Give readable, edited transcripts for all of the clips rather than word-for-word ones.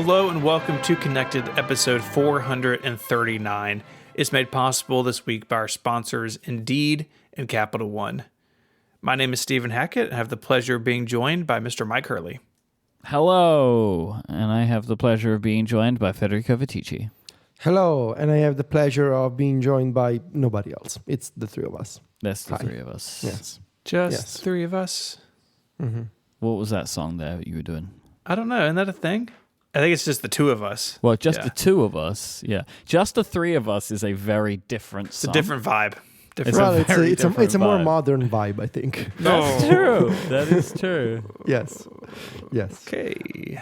Hello and welcome to Connected, episode 439. It's made possible this week by our sponsors, Indeed and Capital One. My name is Stephen Hackett, and I have the pleasure of being joined by Mr. Myke Hurley. Hello, and I have the pleasure of being joined by Federico Vitici. Hello, and I have the pleasure of being joined by nobody else. It's the three of us. That's the three of us. Yes. Just three of us? Mm-hmm. What was that song there that you were doing? I don't know. Isn't that a thing? I think it's just the two of us. Well, just the two of us, yeah. Just the three of us is a very different song. It's a different vibe. It's a more modern vibe, I think. That's true. That is true. Yes. Okay.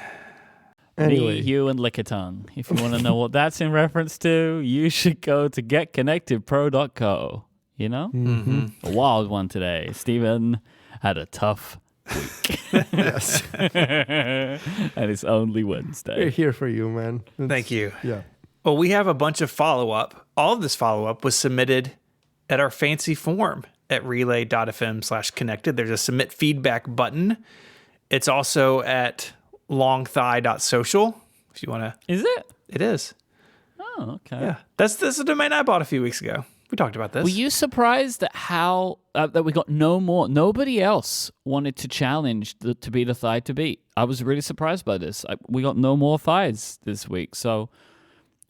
Anyway. Me, you, and Lickitung. If you want to know what that's in reference to, you should go to getconnectedpro.co. You know? Mm-hmm. A wild one today. Stephen had a tough week. Yes. And it's only We're Wednesday. here for you, man. Thank you. Yeah. Well, we have a bunch of follow-up. All of this follow-up was submitted at our fancy form at relay.fm/connected. There's a submit feedback button. It's also at longthigh.social if you want to. Is it? It is. Oh, okay. Yeah. This is a domain I bought a few weeks ago. We talked about this. Were you surprised at how that we got no more? Nobody else wanted to challenge to be the thigh to beat. I was really surprised by this. We got no more thighs this week, so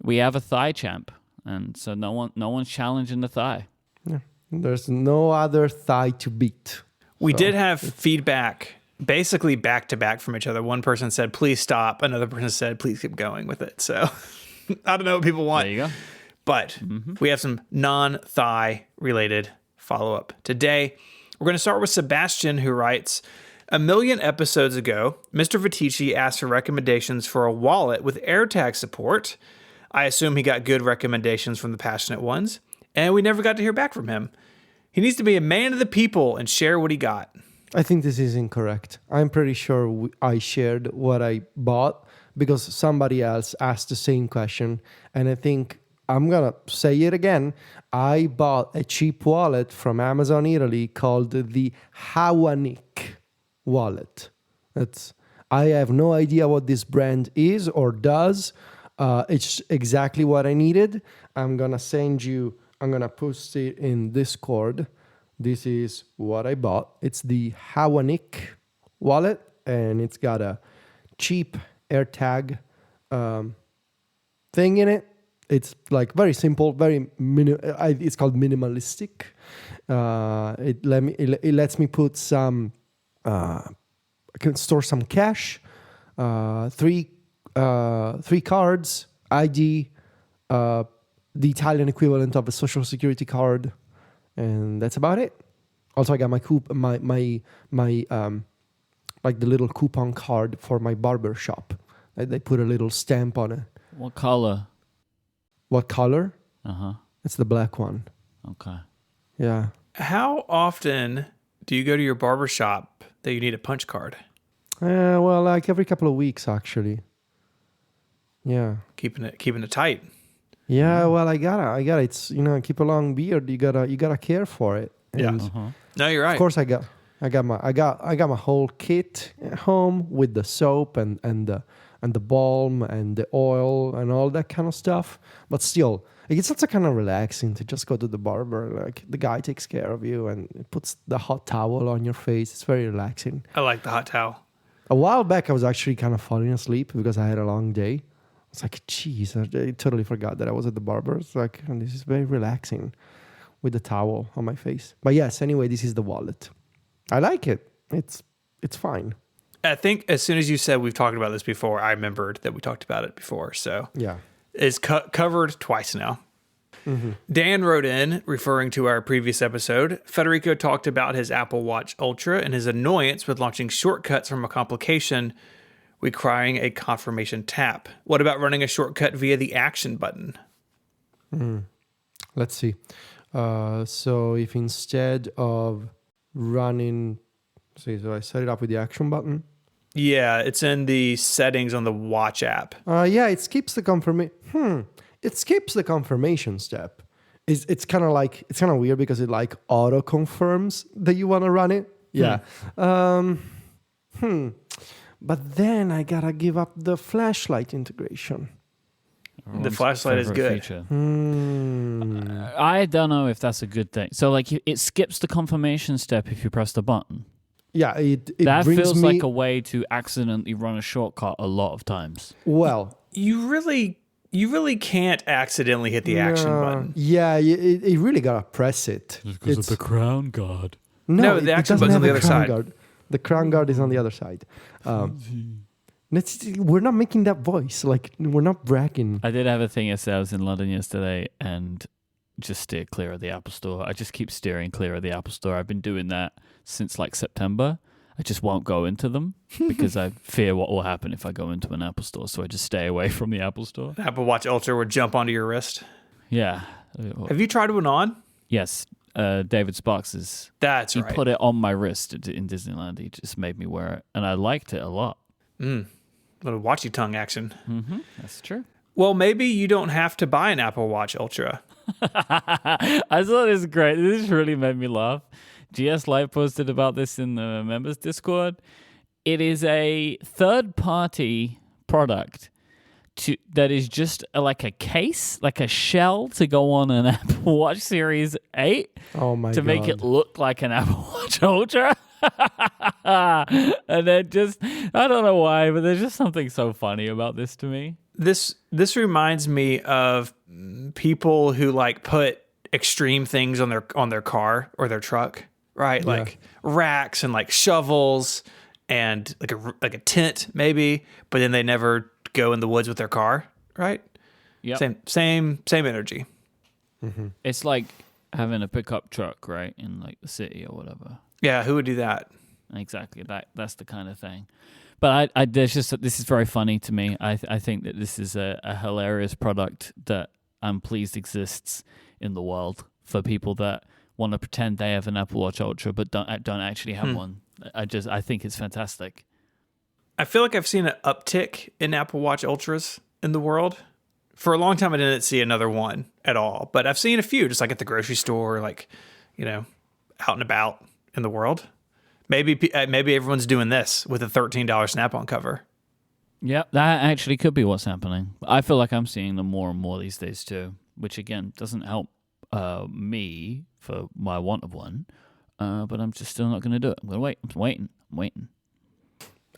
we have a thigh champ, and so no one's challenging the thigh. Yeah. There's no other thigh to beat. We did have feedback basically back to back from each other. One person said, please stop. Another person said, please keep going with it. So I don't know what people want. There you go. But we have some non-thigh related follow-up today. We're going to start with Sebastian, who writes, 1 million episodes ago, Mr. Vitici asked for recommendations for a wallet with AirTag support. I assume he got good recommendations from the passionate ones, and we never got to hear back from him. He needs to be a man of the people and share what he got. I think this is incorrect. I'm pretty sure I shared what I bought because somebody else asked the same question, and I think I'm going to say it again. I bought a cheap wallet from Amazon Italy called the Hawanic wallet. I have no idea what this brand is or does. It's exactly what I needed. I'm going to post it in Discord. This is what I bought. It's the Hawanic wallet, and it's got a cheap AirTag thing in it. It's like very simple, it's called minimalistic. It lets me put some. I can store some cash, three cards, ID, the Italian equivalent of a social security card, and that's about it. Also, I got my like the little coupon card for my barber shop. They put a little stamp on it. What color? What color? Uh-huh. It's the black one. Okay. Yeah. How often do you go to your barber shop that you need a punch card? Well, like every couple of weeks, actually. Yeah. Keeping it tight. Yeah. Well, I gotta. It's keep a long beard. You gotta care for it. And Yeah. No, you're right. Of course, I got my whole kit at home with the soap and the balm and the oil and all that kind of stuff. But still, it's also kind of relaxing to just go to the barber. Like the guy takes care of you and puts the hot towel on your face. It's very relaxing. I like the hot towel. A while back, I was actually kind of falling asleep because I had a long day. It's like, geez, I totally forgot that I was at the barber. It's like, and this is very relaxing with the towel on my face. But yes, anyway, this is the wallet. I like it. It's fine. I think as soon as you said we've talked about this before, I remembered that we talked about it before. So Yeah. it's covered twice now. Mm-hmm. Dan wrote in, referring to our previous episode, Federico talked about his Apple Watch Ultra and his annoyance with launching shortcuts from a complication requiring a confirmation tap. What about running a shortcut via the action button? Let's see. So if instead of running, so I set it up with the action button. Yeah, it's in the settings on the watch app. Yeah, it skips the confirmation. It skips the confirmation step. It's kind of weird because it like auto confirms that you want to run it. Yeah. But then I gotta give up the flashlight integration. The flashlight is good. Feature. I don't know if that's a good thing. So like it skips the confirmation step if you press the button. Yeah, it That brings feels me, like a way to accidentally run a shortcut a lot of times. well, You really can't accidentally hit the action button. Yeah, you really gotta press it. Because of the crown guard. No, the action doesn't button's on have the a other crown side. guard. The crown guard is on the other side. We're not making that voice. Like, we're not bragging. I did have a thing yesterday. I was in London yesterday and just steer clear of the Apple Store. I just keep steering clear of the Apple Store. I've been doing that since like September. I just won't go into them because I fear what will happen if I go into an Apple Store. So I just stay away from the Apple Store. Apple Watch Ultra would jump onto your wrist. Yeah. Have you tried one on? Yes. David Sparks is. That's He right. put it on my wrist in Disneyland. He just made me wear it, and I liked it a lot. Little watchy tongue action. That's true. Well, maybe you don't have to buy an Apple Watch Ultra. I thought this was great. This really made me laugh. GS Live posted about this in the members Discord. It is a third-party product that is just like a case, like a shell to go on an Apple Watch Series 8 Oh my god. to make it look like an Apple Watch Ultra. And then just, I don't know why, but there's just something so funny about this to me. This reminds me of people who like put extreme things on their car or their truck, right? Yeah. Like racks and like shovels and like a tent maybe, but then they never go in the woods with their car, right? Yeah. Same energy. It's like having a pickup truck, right, in like the city or whatever. Yeah, who would do that? Exactly. That's the kind of thing. But this is very funny to me. I think that this is a hilarious product that I'm pleased exists in the world for people that want to pretend they have an Apple Watch Ultra but don't actually have one. I think it's fantastic. I feel like I've seen an uptick in Apple Watch Ultras in the world. For a long time, I didn't see another one at all, but I've seen a few, just like at the grocery store, like, out and about in the world. Maybe everyone's doing this with a $13 Snap-on cover. Yeah, that actually could be what's happening. I feel like I'm seeing them more and more these days too, which again doesn't help me for my want of one. But I'm just still not going to do it. I'm going to wait. I'm waiting.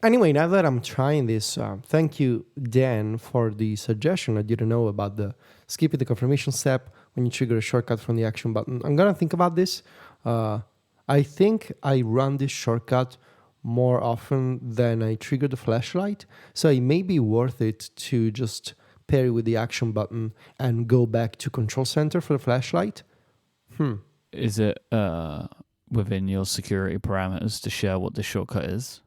Anyway, now that I'm trying this, thank you, Dan, for the suggestion. I didn't know about the skipping the confirmation step when you trigger a shortcut from the action button. I'm going to think about this. I think I run this shortcut more often than I trigger the flashlight. So it may be worth it to just pair it with the action button and go back to control center for the flashlight. Is it within your security parameters to share what the shortcut is?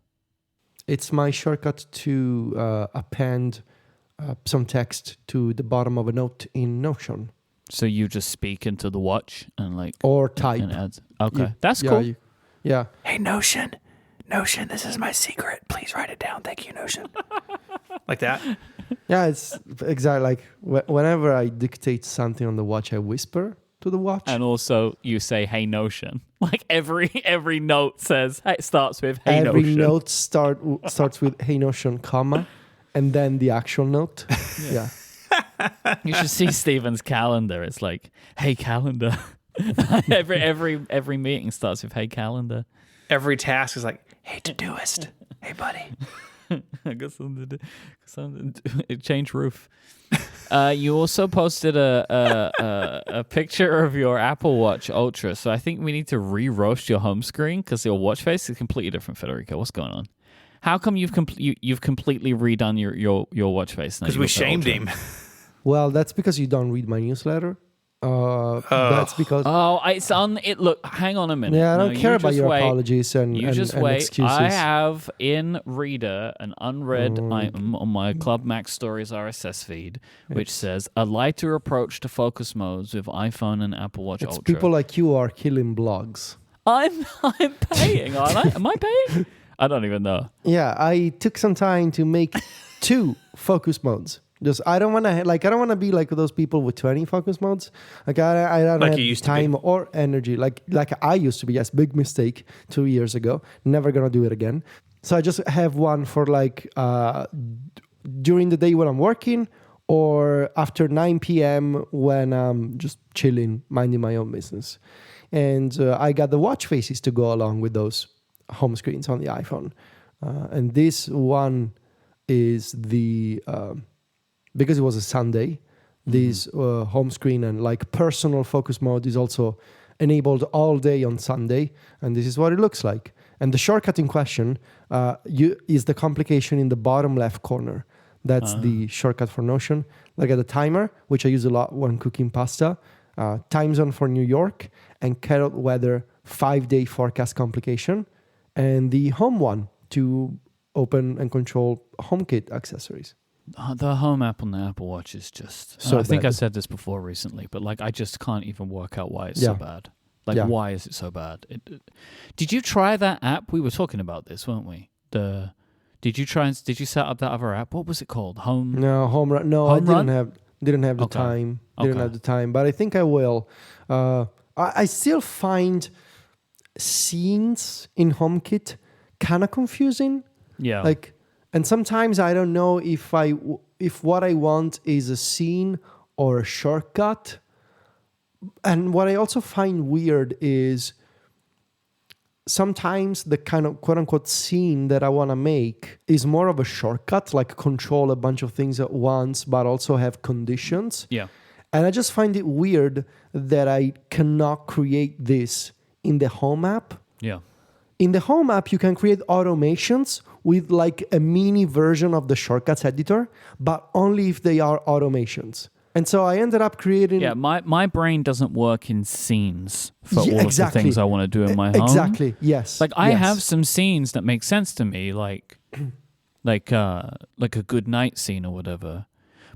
It's my shortcut to append some text to the bottom of a note in Notion. So you just speak into the watch and like... Or type. And add. Okay, That's cool. Yeah. Hey, Notion, this is my secret. Please write it down. Thank you, Notion. Like that? Yeah, it's exactly like whenever I dictate something on the watch, I whisper to the watch. And also you say, hey, Notion. Like every note says, it starts with, hey, Every Notion. note starts with hey Notion, comma, and then the actual note. Yeah. You should see Steven's calendar. It's like, hey, calendar. every meeting starts with, hey, calendar. Every task is like, hey, Todoist. Hey, buddy. I got something to do. Change roof. You also posted a picture of your Apple Watch Ultra, so I think we need to re-roast your home screen because your watch face is completely different, Federico. What's going on? How come you've completely redone your watch face? Because we shamed him. Well, that's because you don't read my newsletter. That's because. Oh, it's on it. Look, hang on a minute. Yeah, I don't care about your wait. apologies and excuses. I have in Reader an unread item on my Club Max Stories RSS feed, which says a lighter approach to focus modes with iPhone and Apple Watch It's Ultra. people like you are killing blogs. I'm paying, aren't I? Am I paying? I don't even know. Yeah, I took some time to make 2 focus modes. Just I don't want to be like those people with 20 focus modes. Like I don't Like have you used to time be. or energy. Like I used to be. Yes, big mistake 2 years ago. Never gonna do it again. So I just have one for like during the day when I'm working, or after 9 p.m. when I'm just chilling, minding my own business. And I got the watch faces to go along with those home screens on the iPhone. And this one is because it was a Sunday, this home screen and like personal focus mode is also enabled all day on Sunday. And this is what it looks like. And the shortcut in question is the complication in the bottom left corner. That's the shortcut for Notion. Like at the timer, which I use a lot when cooking pasta, time zone for New York, and carrot weather 5-day forecast complication, and the home one to open and control HomeKit accessories. The home app on the Apple Watch is just... So I think bad. I said this before recently, but like I just can't even work out why it's so bad. Like, why is it so bad? Did you try that app? We were talking about this, weren't we? Did you set up that other app? What was it called? No, Home Run. No, Home I Run? didn't have the time. Didn't have the time, but I think I will. I still find scenes in HomeKit kind of confusing. Yeah. Like, and sometimes I don't know if what I want is a scene or a shortcut. And what I also find weird is sometimes the kind of quote unquote scene that I want to make is more of a shortcut, like control a bunch of things at once, but also have conditions. Yeah. And I just find it weird that I cannot create this in the Home app. Yeah. In the Home app, you can create automations with like a mini version of the shortcuts editor, but only if they are automations. And so I ended up creating... Yeah, my brain doesn't work in scenes for all of the things I want to do in my home. Exactly, yes. Like, I have some scenes that make sense to me, like a good night scene or whatever.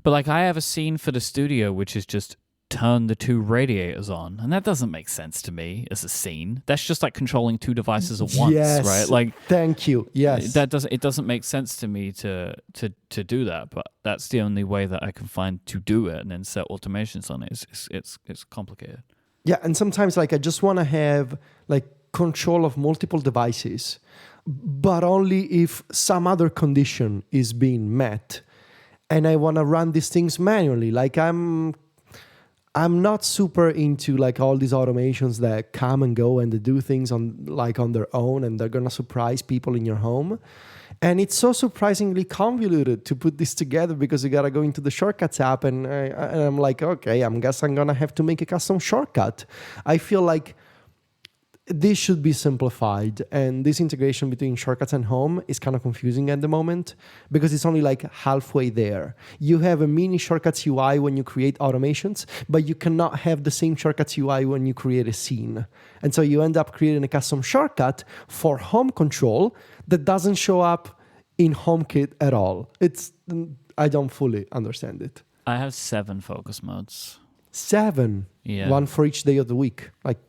But, like, I have a scene for the studio which is just turn the 2 radiators on. And that doesn't make sense to me as a scene. That's just like controlling 2 devices at once, right? Like, thank you. Yes. It doesn't make sense to me to do that, but that's the only way that I can find to do it and then set automations on it. It's complicated. Yeah, and sometimes like I just want to have like control of multiple devices, but only if some other condition is being met. And I want to run these things manually. Like I'm not super into like all these automations that come and go and they do things on their own and they're gonna surprise people in your home. And it's so surprisingly convoluted to put this together because you gotta go into the Shortcuts app and I'm like, okay, I guess I'm gonna have to make a custom shortcut. I feel like this should be simplified, and this integration between Shortcuts and Home is kind of confusing at the moment because it's only like halfway there. You have a mini Shortcuts UI when you create automations, but you cannot have the same Shortcuts UI when you create a scene. And so you end up creating a custom shortcut for home control that doesn't show up in HomeKit at all. I don't fully understand it. I have 7 focus modes. 7? Yeah. One for each day of the week, like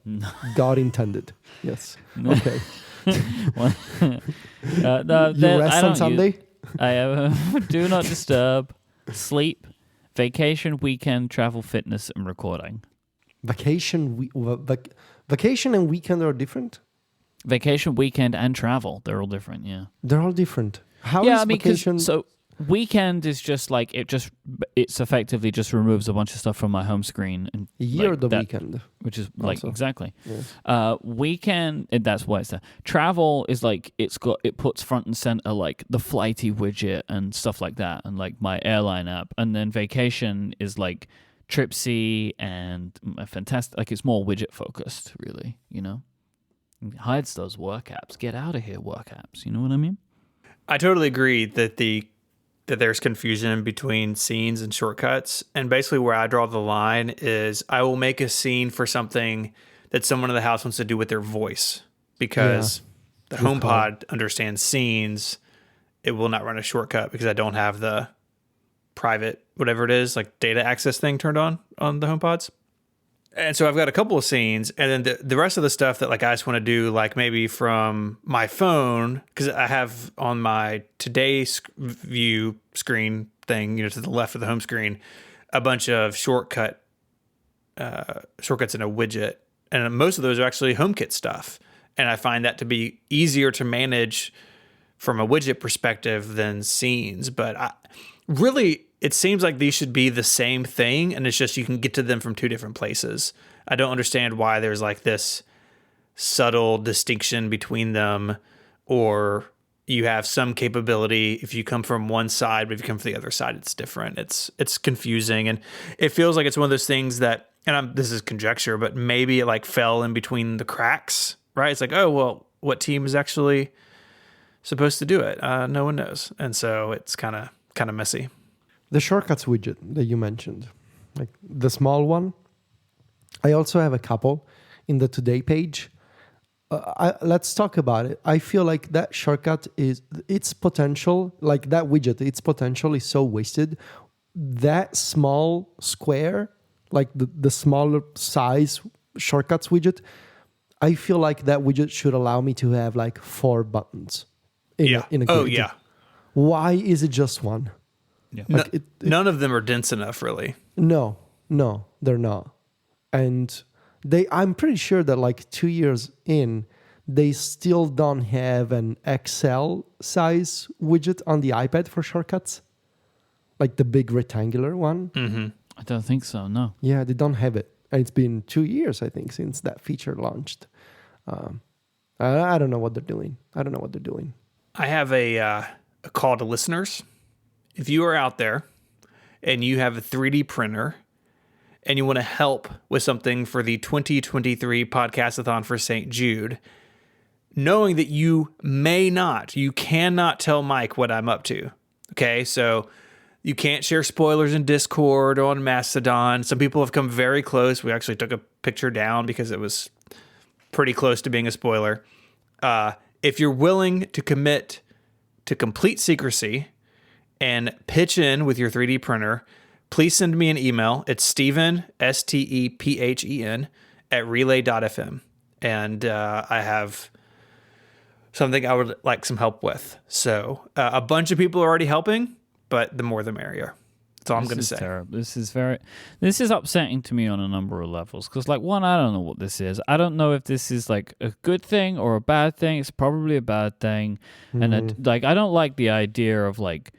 God intended. Yes. Okay. You rest on Sunday? I have do not disturb, sleep, vacation, weekend, travel, fitness, and recording. Vacation and weekend are different? Vacation, weekend, and travel. They're all different, yeah. They're all different. How is vacation? So weekend is just like it's effectively just removes a bunch of stuff from my home screen and weekend, which is also. like exactly. Yes. Weekend, that's why it's there. Travel is like it puts front and center like the flighty widget and stuff like that, and like my airline app. And then vacation is like Tripsy and fantastic. Like it's more widget focused, really. You know, it hides those work apps. Get out of here, work apps. You know what I mean? I totally agree that there's confusion between scenes and shortcuts. And basically where I draw the line is I will make a scene for something that someone in the house wants to do with their voice because the HomePod understands scenes. It will not run a shortcut because I don't have the private, whatever it is, like data access thing turned on the HomePods. And so I've got a couple of scenes, and then the rest of the stuff that like I just want to do, like maybe from my phone, because I have on my today view screen thing, to the left of the home screen, a bunch of shortcuts in a widget, and most of those are actually HomeKit stuff. And I find that to be easier to manage from a widget perspective than scenes. But really, it seems like these should be the same thing, and it's just you can get to them from two different places. I don't understand why there's like this subtle distinction between them, or you have some capability if you come from one side, but if you come from the other side, it's different. It's confusing, and it feels like it's one of those things that, and this is conjecture, but maybe it like fell in between the cracks, right? It's like, oh, well, what team is actually supposed to do it? No one knows. And so it's kind of messy. The shortcuts widget that you mentioned, like the small one, I also have a couple in the Today page. Let's talk about it. I feel like that shortcut its potential, like that widget, its potential is so wasted. That small square, like the smaller size shortcuts widget, I feel like that widget should allow me to have like 4 buttons in a grid. Oh, yeah. Why is it just one? Yeah. Like None of them are dense enough, really. No, they're not. And I'm pretty sure that like 2 years in, they still don't have an Excel size widget on the iPad for shortcuts, like the big rectangular one. Mm-hmm. I don't think so. No. Yeah, they don't have it, and it's been 2 years, I think, since that feature launched. I don't know what they're doing. I have a call to listeners. If you are out there and you have a 3D printer and you want to help with something for the 2023 Podcastathon for St. Jude, knowing that you cannot tell Myke what I'm up to. Okay, so you can't share spoilers in Discord or on Mastodon. Some people have come very close. We actually took a picture down because it was pretty close to being a spoiler. If you're willing to commit to complete secrecy and pitch in with your 3D printer, please send me an email. It's Stephen, Stephen, at relay.fm. And I have something I would like some help with. So a bunch of people are already helping, but the more the merrier. That's all I'm going to say. Terrible. This is upsetting to me on a number of levels. Because, like, one, I don't know what this is. I don't know if this is like a good thing or a bad thing. It's probably a bad thing. Mm-hmm. And I don't like the idea of like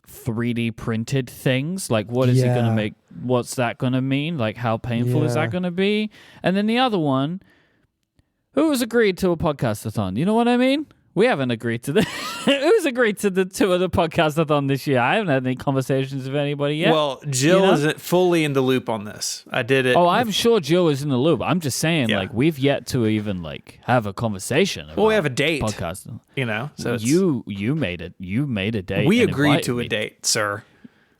3D printed things. Like, what is it going to make? What's that going to mean? Like, how painful is that going to be? And then the other one, who has agreed to a podcastathon? You know what I mean? We haven't agreed to this. Who's agreed to the 2 of the podcastathon this year? I haven't had any conversations with anybody yet. Well, Jill isn't fully in the loop on this. I did it. Oh, I'm sure Jill is in the loop. I'm just saying, like, we've yet to even like have a conversation. Well, we have a date. Podcasting. You know, so you made it. You made a date. We agreed to a date, sir.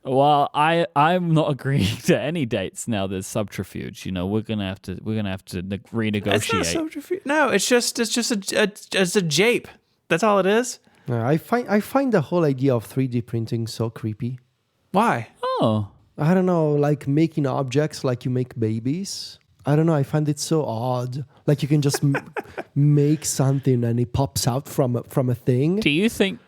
Well, I'm not agreeing to any dates now. There's subterfuge. You know, we're gonna have to renegotiate. It's not subterfuge. No, it's just a jape. That's all it is. I find the whole idea of 3D printing so creepy. Why? Oh, I don't know, like making objects like you make babies. I don't know. I find it so odd. Like you can just make something and it pops out from a thing. Do you think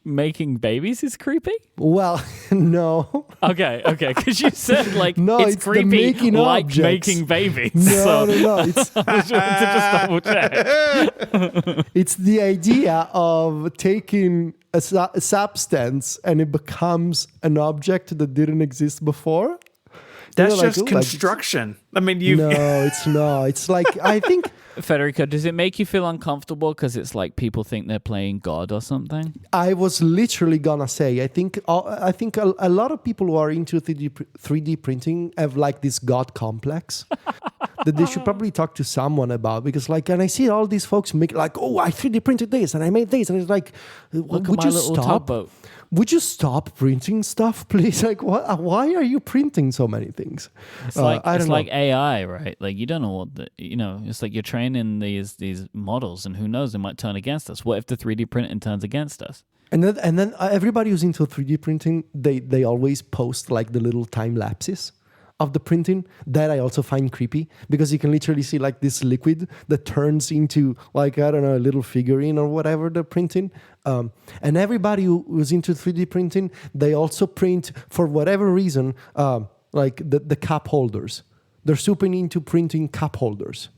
making babies is creepy? Well, no. Okay, because you said like no, it's creepy like objects. Making babies. No. It's I just wanted to just double check. It's the idea of taking a substance and it becomes an object that didn't exist before. That's just construction. I mean, No, it's not. It's like, I think... Federico, does it make you feel uncomfortable because it's like people think they're playing God or something? I was literally gonna say, I think a lot of people who are into 3D printing have like this God complex that they should probably talk to someone about, because like, and I see all these folks make like, oh, I 3D printed this and I made this, and it's like, Look at my little tugboat. Would you stop printing stuff, please? Like, why are you printing so many things? It's like AI, right? Like you don't know it's like you're training these models, and who knows, they might turn against us. What if the 3D printing turns against us? And then everybody who's into 3D printing, they always post like the little time lapses of the printing. That I also find creepy, because you can literally see like this liquid that turns into like, I don't know, a little figurine or whatever they're printing. And everybody who's into 3D printing, they also print, for whatever reason, like the cup holders. They're super into printing cup holders.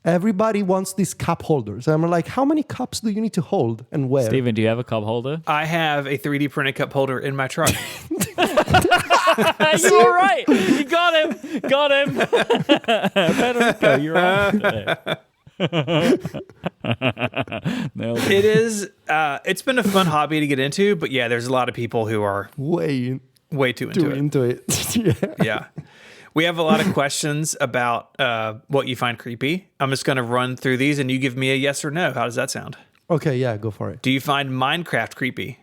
Everybody wants these cup holders. And I'm like, how many cups do you need to hold and where? Steven, do you have a cup holder? I have a 3D printed cup holder in my truck. You were right. You got him. Got him. Federico, you're right. Nailed it. It is. It's been a fun hobby to get into, but yeah, there's a lot of people who are way too too into it. into it. Yeah. Yeah. We have a lot of questions about what you find creepy. I'm just going to run through these and you give me a yes or no. How does that sound? Okay, yeah, go for it. Do you find Minecraft creepy?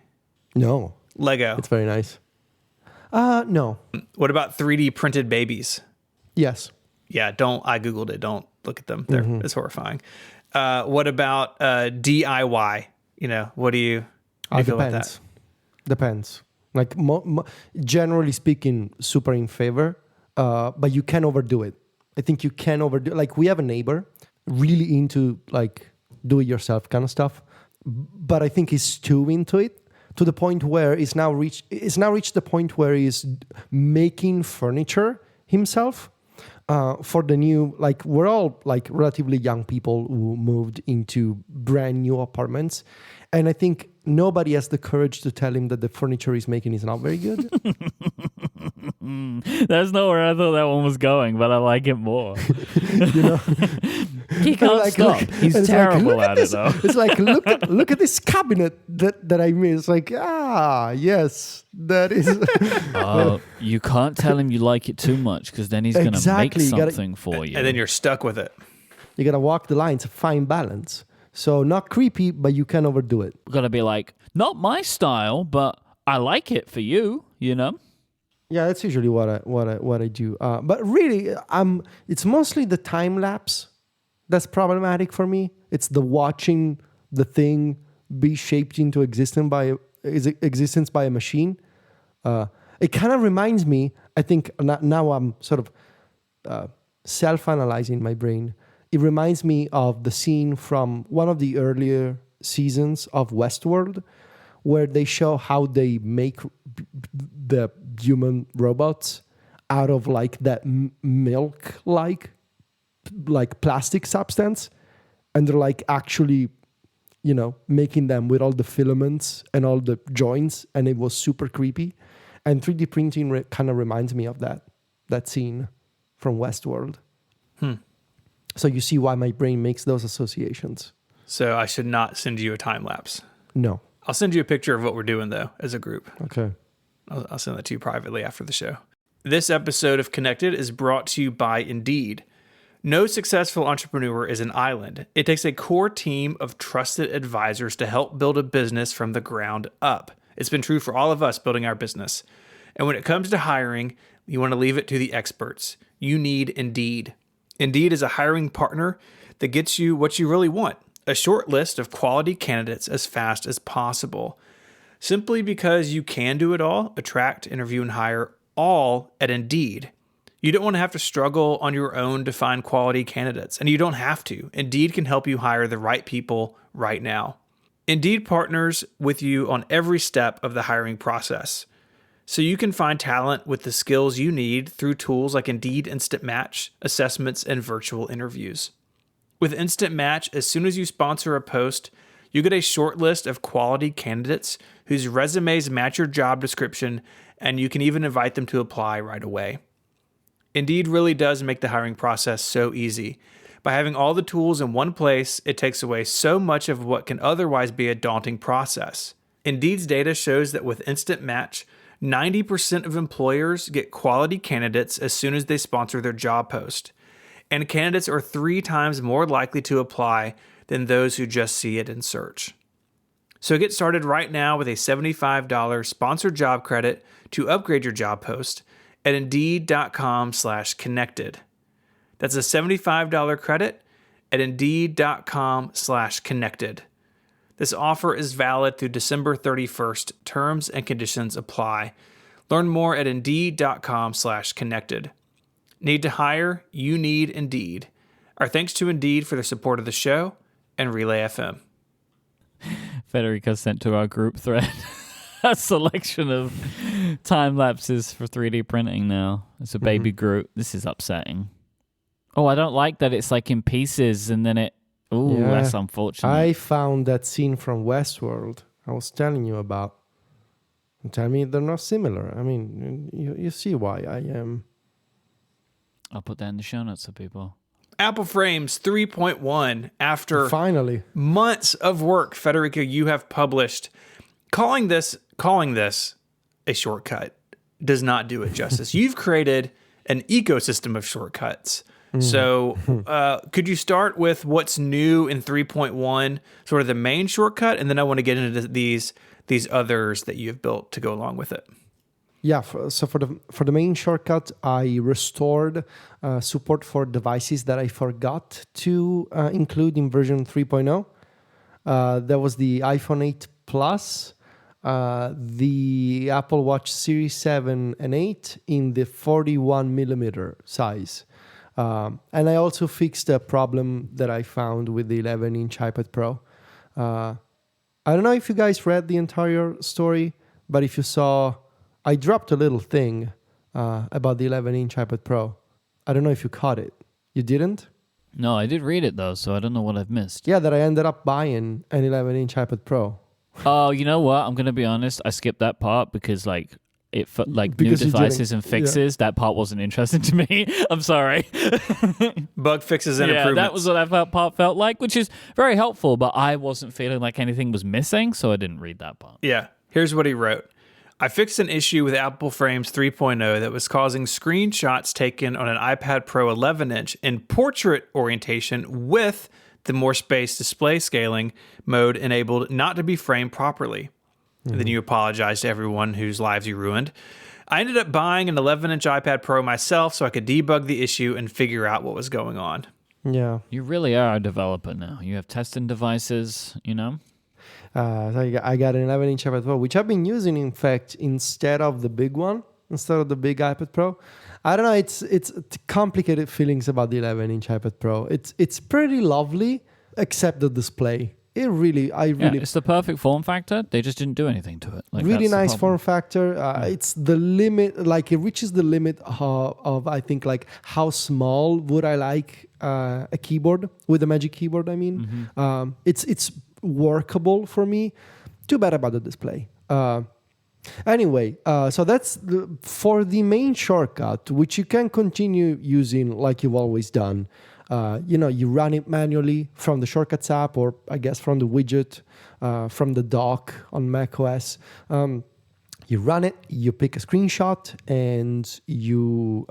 No. Lego? It's very nice. No. What about 3D printed babies? Yes. Yeah, I Googled it. Don't look at them. It's horrifying. What about DIY? What do you feel about that? Depends. Like, generally speaking, super in favor. But you can overdo it. I think you can overdo it. Like, we have a neighbor really into like do-it-yourself kind of stuff, but I think he's too into it to the point where it's now reached the point where he's making furniture himself for the new. Like, we're all like relatively young people who moved into brand new apartments, and I think nobody has the courage to tell him that the furniture he's making is not very good. That's not where I thought that one was going, but I like it more. He can't stop. He's terrible at it, though. It's like, look at this cabinet that I made. It's like, yes, that is. You can't tell him you like it too much because then he's going to make something for you. And then you're stuck with it. You got to walk the line. It's a fine balance. So not creepy, but you can overdo it. Got to be like, not my style, but I like it for you, Yeah, that's usually what I do. But really, it's mostly the time lapse that's problematic for me. It's the watching the thing be shaped into existence by a machine. It kind of reminds me. I think now I'm sort of self-analyzing my brain. It reminds me of the scene from one of the earlier seasons of Westworld, where they show how they make the human robots out of like that milk like plastic substance, and they're like actually making them with all the filaments and all the joints, and it was super creepy. And 3D printing kind of reminds me of that scene from Westworld. So you see why my brain makes those associations. So I should not send you a time lapse. No. I'll send you a picture of what we're doing, though, as a group. Okay. I'll send that to you privately after the show. This episode of Connected is brought to you by Indeed. No successful entrepreneur is an island. It takes a core team of trusted advisors to help build a business from the ground up. It's been true for all of us building our business. And when it comes to hiring, you want to leave it to the experts. You need Indeed. Indeed is a hiring partner that gets you what you really want, a short list of quality candidates as fast as possible. Simply because you can do it all, attract, interview, and hire all at Indeed. You don't want to have to struggle on your own to find quality candidates, and you don't have to. Indeed can help you hire the right people right now. Indeed partners with you on every step of the hiring process, so you can find talent with the skills you need through tools like Indeed Instant Match, assessments, and virtual interviews. With Instant Match, as soon as you sponsor a post, you get a short list of quality candidates whose resumes match your job description, and you can even invite them to apply right away. Indeed really does make the hiring process so easy. By having all the tools in one place, it takes away so much of what can otherwise be a daunting process. Indeed's data shows that with Instant Match, 90% of employers get quality candidates as soon as they sponsor their job post. And candidates are 3 times more likely to apply than those who just see it in search. So get started right now with a $75 sponsored job credit to upgrade your job post at Indeed.com/connected. That's a $75 credit at Indeed.com/connected. This offer is valid through December 31st. Terms and conditions apply. Learn more at Indeed.com/connected. Need to hire? You need Indeed. Our thanks to Indeed for their support of the show and Relay FM. Federico sent to our group thread a selection of time lapses for 3D printing now. It's a baby Groot. This is upsetting. Oh, I don't like that it's like in pieces and then it... Ooh, Yeah. that's unfortunate. I found that scene from Westworld I was telling you about. Tell me they're not similar. I mean, you see why I am. I'll put that in the show notes for people. Apple Frames 3.1, after Finally. months of work, Federico, you have published. Calling this a shortcut does not do it justice. You've created an ecosystem of shortcuts. So could you start with what's new in 3.1, sort of the main shortcut, and then I want to get into these others that you've built to go along with it. Yeah, so for the main shortcut, I restored support for devices that I forgot to include in version 3.0. That was the iPhone 8 Plus, the Apple Watch Series 7 and 8 in the 41 millimeter size. And I also fixed a problem that I found with the 11-inch iPad Pro. I don't know if you guys read the entire story, but if you saw, I dropped a little thing about the 11-inch iPad Pro. I don't know if you caught it. You didn't? No, I did read it though, so I don't know what I've missed. Yeah, that I ended up buying an 11-inch iPad Pro. Oh, you know what? I'm going to be honest. I skipped that part because new Because you devices didn't- and fixes, that part wasn't interesting to me. I'm sorry. Bug fixes and Yeah, improvements. that was what that part felt like, which is very helpful, but I wasn't feeling like anything was missing, so I didn't read that part. Yeah. Here's what he wrote. I fixed an issue with Apple Frames 3.0 that was causing screenshots taken on an iPad Pro 11-inch in portrait orientation with the more space display scaling mode enabled not to be framed properly. And then you apologize to everyone whose lives you ruined. I ended up buying an 11-inch iPad Pro myself so I could debug the issue and figure out what was going on. Yeah. You really are a developer now. You have testing devices, you know? So I got an 11-inch iPad Pro, which I've been using, in fact, instead of the big one, instead of the big iPad Pro. I don't know. It's complicated feelings about the 11-inch iPad Pro. It's pretty lovely, except the display. It's the perfect form factor. They just didn't do anything to it. Really that's the nice problem. form factor. It's the limit, like it reaches the limit of I think, like how small would I like a keyboard with a Magic Keyboard. I mean, it's workable for me. Too bad about the display. Anyway, so that's for the main shortcut, which you can continue using like you've always done. You run it manually from the Shortcuts app, or I guess from the widget, from the dock on macOS. You run it, you pick a screenshot, and you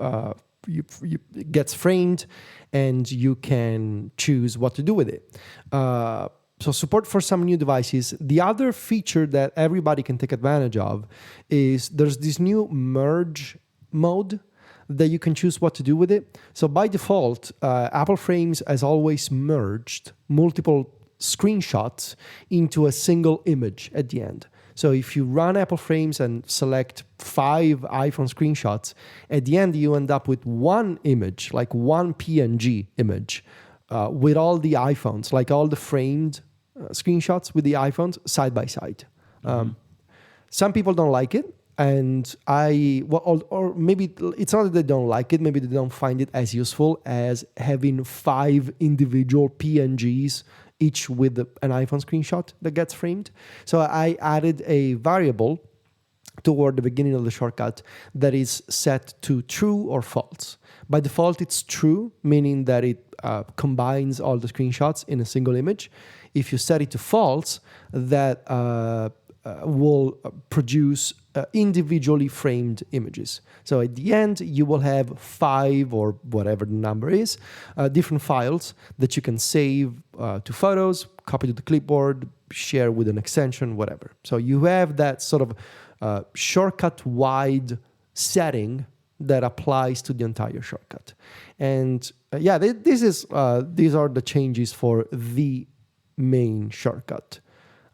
it gets framed, and you can choose what to do with it. So support for some new devices. The other feature that everybody can take advantage of is there's this new merge mode that you can choose what to do with it. So by default, Apple Frames has always merged multiple screenshots into a single image at the end. So if you run Apple Frames and select 5 iPhone screenshots, at the end you end up with one image, like one PNG image, with all the iPhones, like all the framed screenshots with the iPhones side by side. Some people don't like it. And or maybe it's not that they don't like it, maybe they don't find it as useful as having 5 individual PNGs, each with an iPhone screenshot that gets framed. So I added a variable toward the beginning of the shortcut that is set to true or false. By default, it's true, meaning that it combines all the screenshots in a single image. If you set it to false, that will produce individually framed images. So at the end, you will have 5 or whatever the number is, different files that you can save to photos, copy to the clipboard, share with an extension, whatever. So you have that sort of shortcut-wide setting that applies to the entire shortcut. And these are the changes for the main shortcut.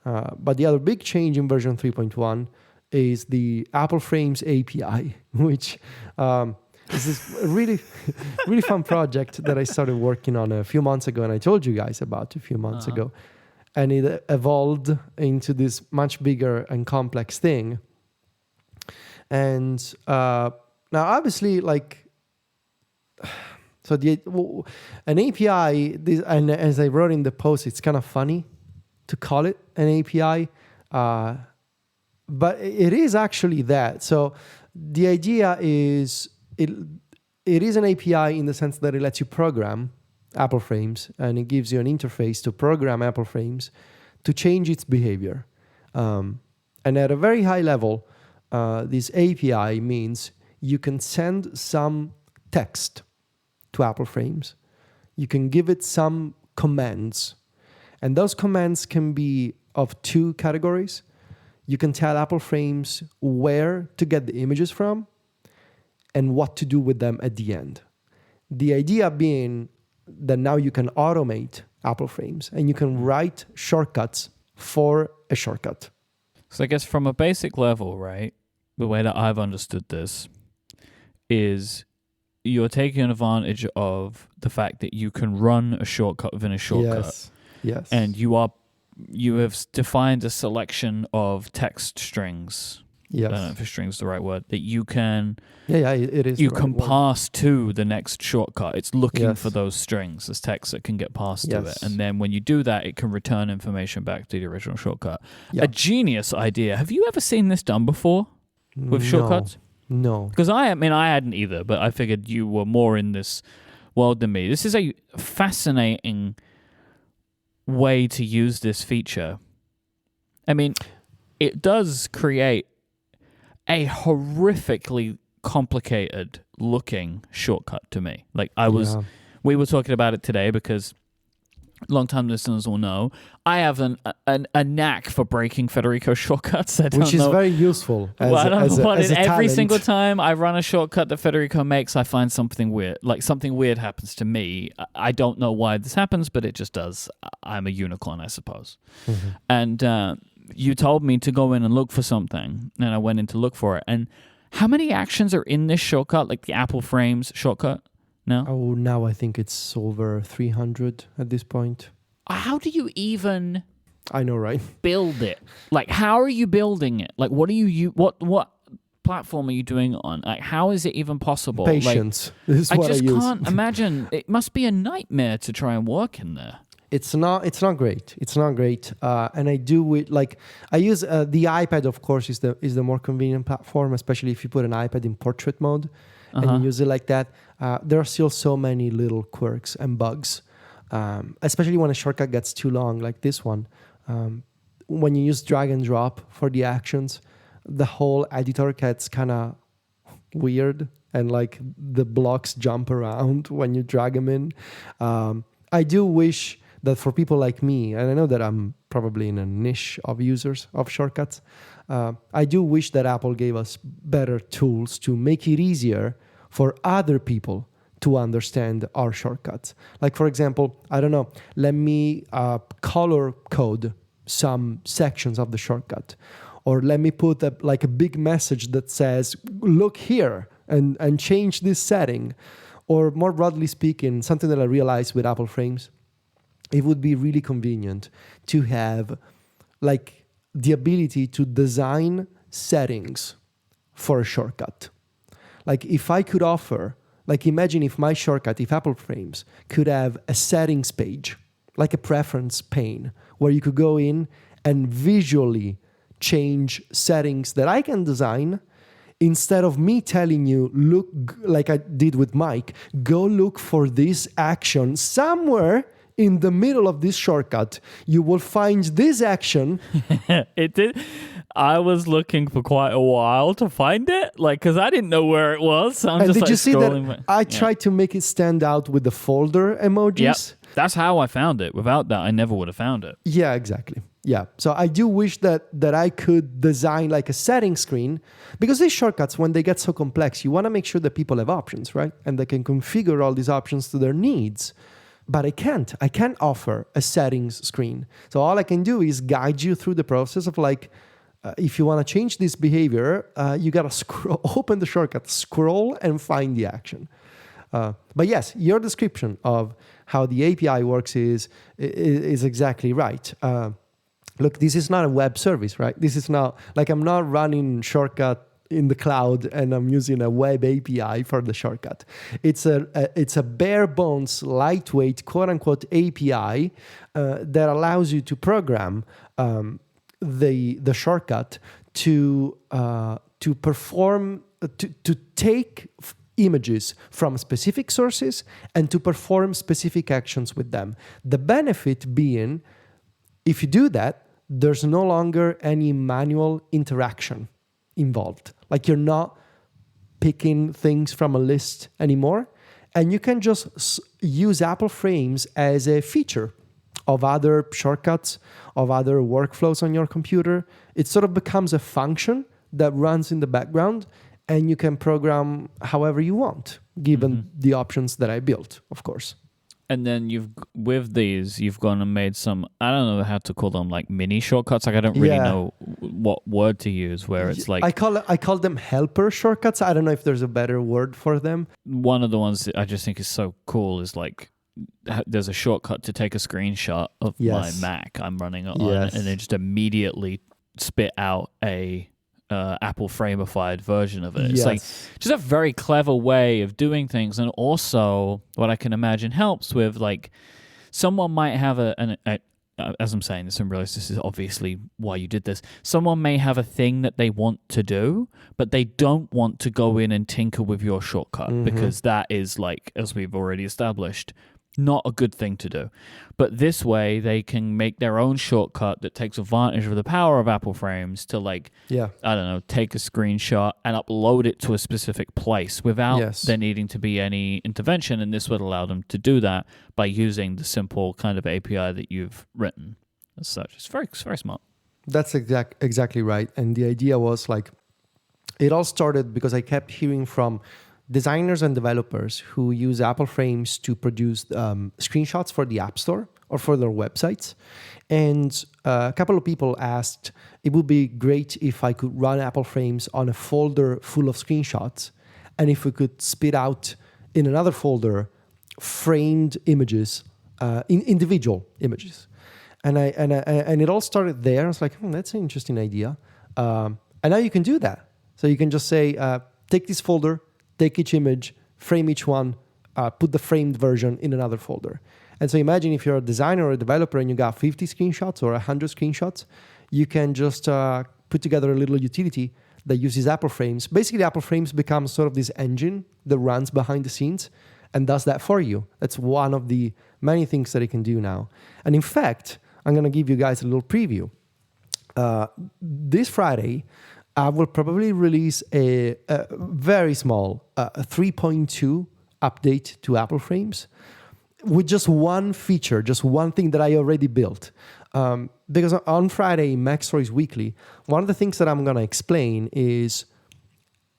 But the other big change in version 3.1 is the Apple Frames API, which is this really, really fun project that I started working on a few months ago, and I told you guys about a few months ago. And it evolved into this much bigger and complex thing. And now, obviously, like, So an API, and as I wrote in the post, it's kind of funny to call it an API, but it is actually that. So the idea is it is an API in the sense that it lets you program Apple Frames, and it gives you an interface to program Apple Frames to change its behavior. And at a very high level, this API means you can send some text to Apple Frames. You can give it some commands. And those commands can be of two categories. You can tell Apple Frames where to get the images from and what to do with them at the end. The idea being that now you can automate Apple Frames and you can write shortcuts for a shortcut. So I guess from a basic level, right, the way that I've understood this is you're taking advantage of the fact that you can run a shortcut within a shortcut. Yes. And you have defined a selection of text strings. Yes. I don't know if a string is the right word, that you can it is. you the can right pass to the next shortcut. It's looking Yes. for those strings, this text that can get passed to it. Yes. And then when you do that, it can return information back to the original shortcut. Yeah. A genius idea. Have you ever seen this done before with shortcuts? No. Because I hadn't either, but I figured you were more in this world than me. This is a fascinating way to use this feature. I mean, it does create a horrifically complicated looking shortcut to me. Like we were talking about it today because long-time listeners will know I have a knack for breaking Federico shortcuts. Which is very useful. Every single time I run a shortcut that Federico makes, I find something weird. Like something weird happens to me. I don't know why this happens, but it just does. I'm a unicorn, I suppose. Mm-hmm. And you told me to go in and look for something, and I went in to look for it. And how many actions are in this shortcut, like the Apple Frames shortcut? No? Oh, now I think it's over 300 at this point. How do you even I know, right? build it? Like, how are you building it? Like, what what platform are you doing it on? Like, how is it even possible? Patience. This is what I use. Can't imagine. It must be a nightmare to try and work in there. It's not great. It's not great. And I do it like I use the iPad. Of course, is the more convenient platform, especially if you put an iPad in portrait mode and you use it like that. There are still so many little quirks and bugs, especially when a shortcut gets too long, like this one. When you use drag and drop for the actions, the whole editor gets kind of weird, and like the blocks jump around when you drag them in. I do wish that for people like me, and I know that I'm probably in a niche of users of shortcuts, I do wish that Apple gave us better tools to make it easier for other people to understand our shortcuts. Like, for example, I don't know, let me color code some sections of the shortcut. Or let me put a big message that says, look here, and change this setting. Or more broadly speaking, something that I realized with Apple Frames, it would be really convenient to have like the ability to design settings for a shortcut. Like if I could offer, like imagine if my shortcut, if Apple Frames could have a settings page, like a preference pane, where you could go in and visually change settings that I can design, instead of me telling you, look, like I did with Myke, go look for this action somewhere in the middle of this shortcut. You will find this action. It did. I was looking for quite a while to find it, like, because I didn't know where it was. So and did you see that I tried to make it stand out with the folder emojis? Yep. That's how I found it. Without that, I never would have found it. Yeah, exactly. Yeah. So I do wish that I could design like a setting screen, because these shortcuts, when they get so complex, you want to make sure that people have options, right? And they can configure all these options to their needs. But I can't offer a settings screen. So all I can do is guide you through the process of like, if you want to change this behavior, you got to open the shortcut, scroll, and find the action. But yes, your description of how the API works is exactly right. Look, this is not a web service, right? This is not, like I'm not running shortcut in the cloud and I'm using a web API for the shortcut. It's a bare bones, lightweight, quote unquote API that allows you to program the shortcut to perform to take images from specific sources and to perform specific actions with them. The benefit being, if you do that, there's no longer any manual interaction involved. Like you're not picking things from a list anymore, and you can just use Apple Frames as a feature of other shortcuts, of other workflows on your computer. It sort of becomes a function that runs in the background, and you can program however you want, given the options that I built, of course. And then you've gone and made some, I don't know how to call them, like mini shortcuts. Like I don't really know what word to use, where it's like... I call them helper shortcuts. I don't know if there's a better word for them. One of the ones that I just think is so cool is like, there's a shortcut to take a screenshot of my Mac I'm running it on, and then just immediately spit out a Apple Frame-ified version of it. It's like just a very clever way of doing things, and also what I can imagine helps with, like, someone might have as I'm saying this and realize this is obviously why you did this. Someone may have a thing that they want to do, but they don't want to go in and tinker with your shortcut because that is, like, as we've already established, not a good thing to do. But this way, they can make their own shortcut that takes advantage of the power of Apple Frames to, like, I don't know, take a screenshot and upload it to a specific place without there needing to be any intervention. And this would allow them to do that by using the simple kind of API that you've written as such. It's very smart. That's exactly right. And the idea was, like, it all started because I kept hearing from designers and developers who use Apple Frames to produce screenshots for the App Store or for their websites. And a couple of people asked, it would be great if I could run Apple Frames on a folder full of screenshots, and if we could spit out in another folder framed images, individual images. And it all started there. I was like, that's an interesting idea. And now you can do that. So you can just say, take this folder, take each image, frame each one, put the framed version in another folder. And so imagine if you're a designer or a developer and you got 50 screenshots or 100 screenshots, you can just put together a little utility that uses Apple Frames. Basically, Apple Frames becomes sort of this engine that runs behind the scenes and does that for you. That's one of the many things that it can do now. And in fact, I'm going to give you guys a little preview. This Friday, I will probably release a very small 3.2 update to Apple Frames with just one feature, just one thing that I already built. Because on Friday, Mac Stories Weekly, one of the things that I'm going to explain is,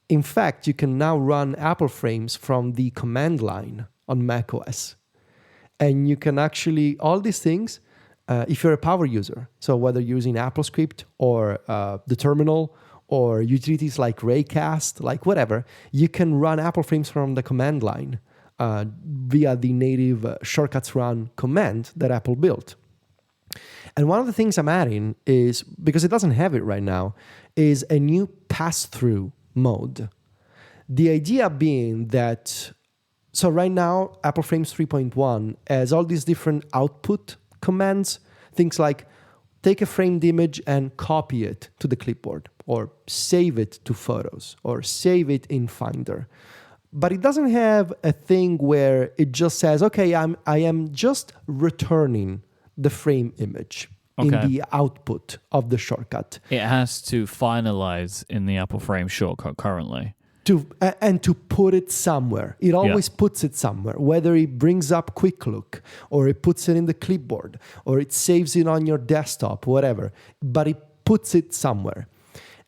in fact, you can now run Apple Frames from the command line on macOS. And you can actually, all these things, if you're a power user, so whether you're using AppleScript or the terminal, or utilities like Raycast, like whatever, you can run Apple Frames from the command line via the native shortcuts run command that Apple built. And one of the things I'm adding is, because it doesn't have it right now, is a new pass-through mode. The idea being that, so right now, Apple Frames 3.1 has all these different output commands, things like take a framed image and copy it to the clipboard, or save it to Photos, or save it in Finder. But it doesn't have a thing where it just says, okay, I am just returning the frame image in the output of the shortcut. It has to finalize in the Apple Frame shortcut currently. And to put it somewhere. It always puts it somewhere, whether it brings up Quick Look, or it puts it in the clipboard, or it saves it on your desktop, whatever. But it puts it somewhere.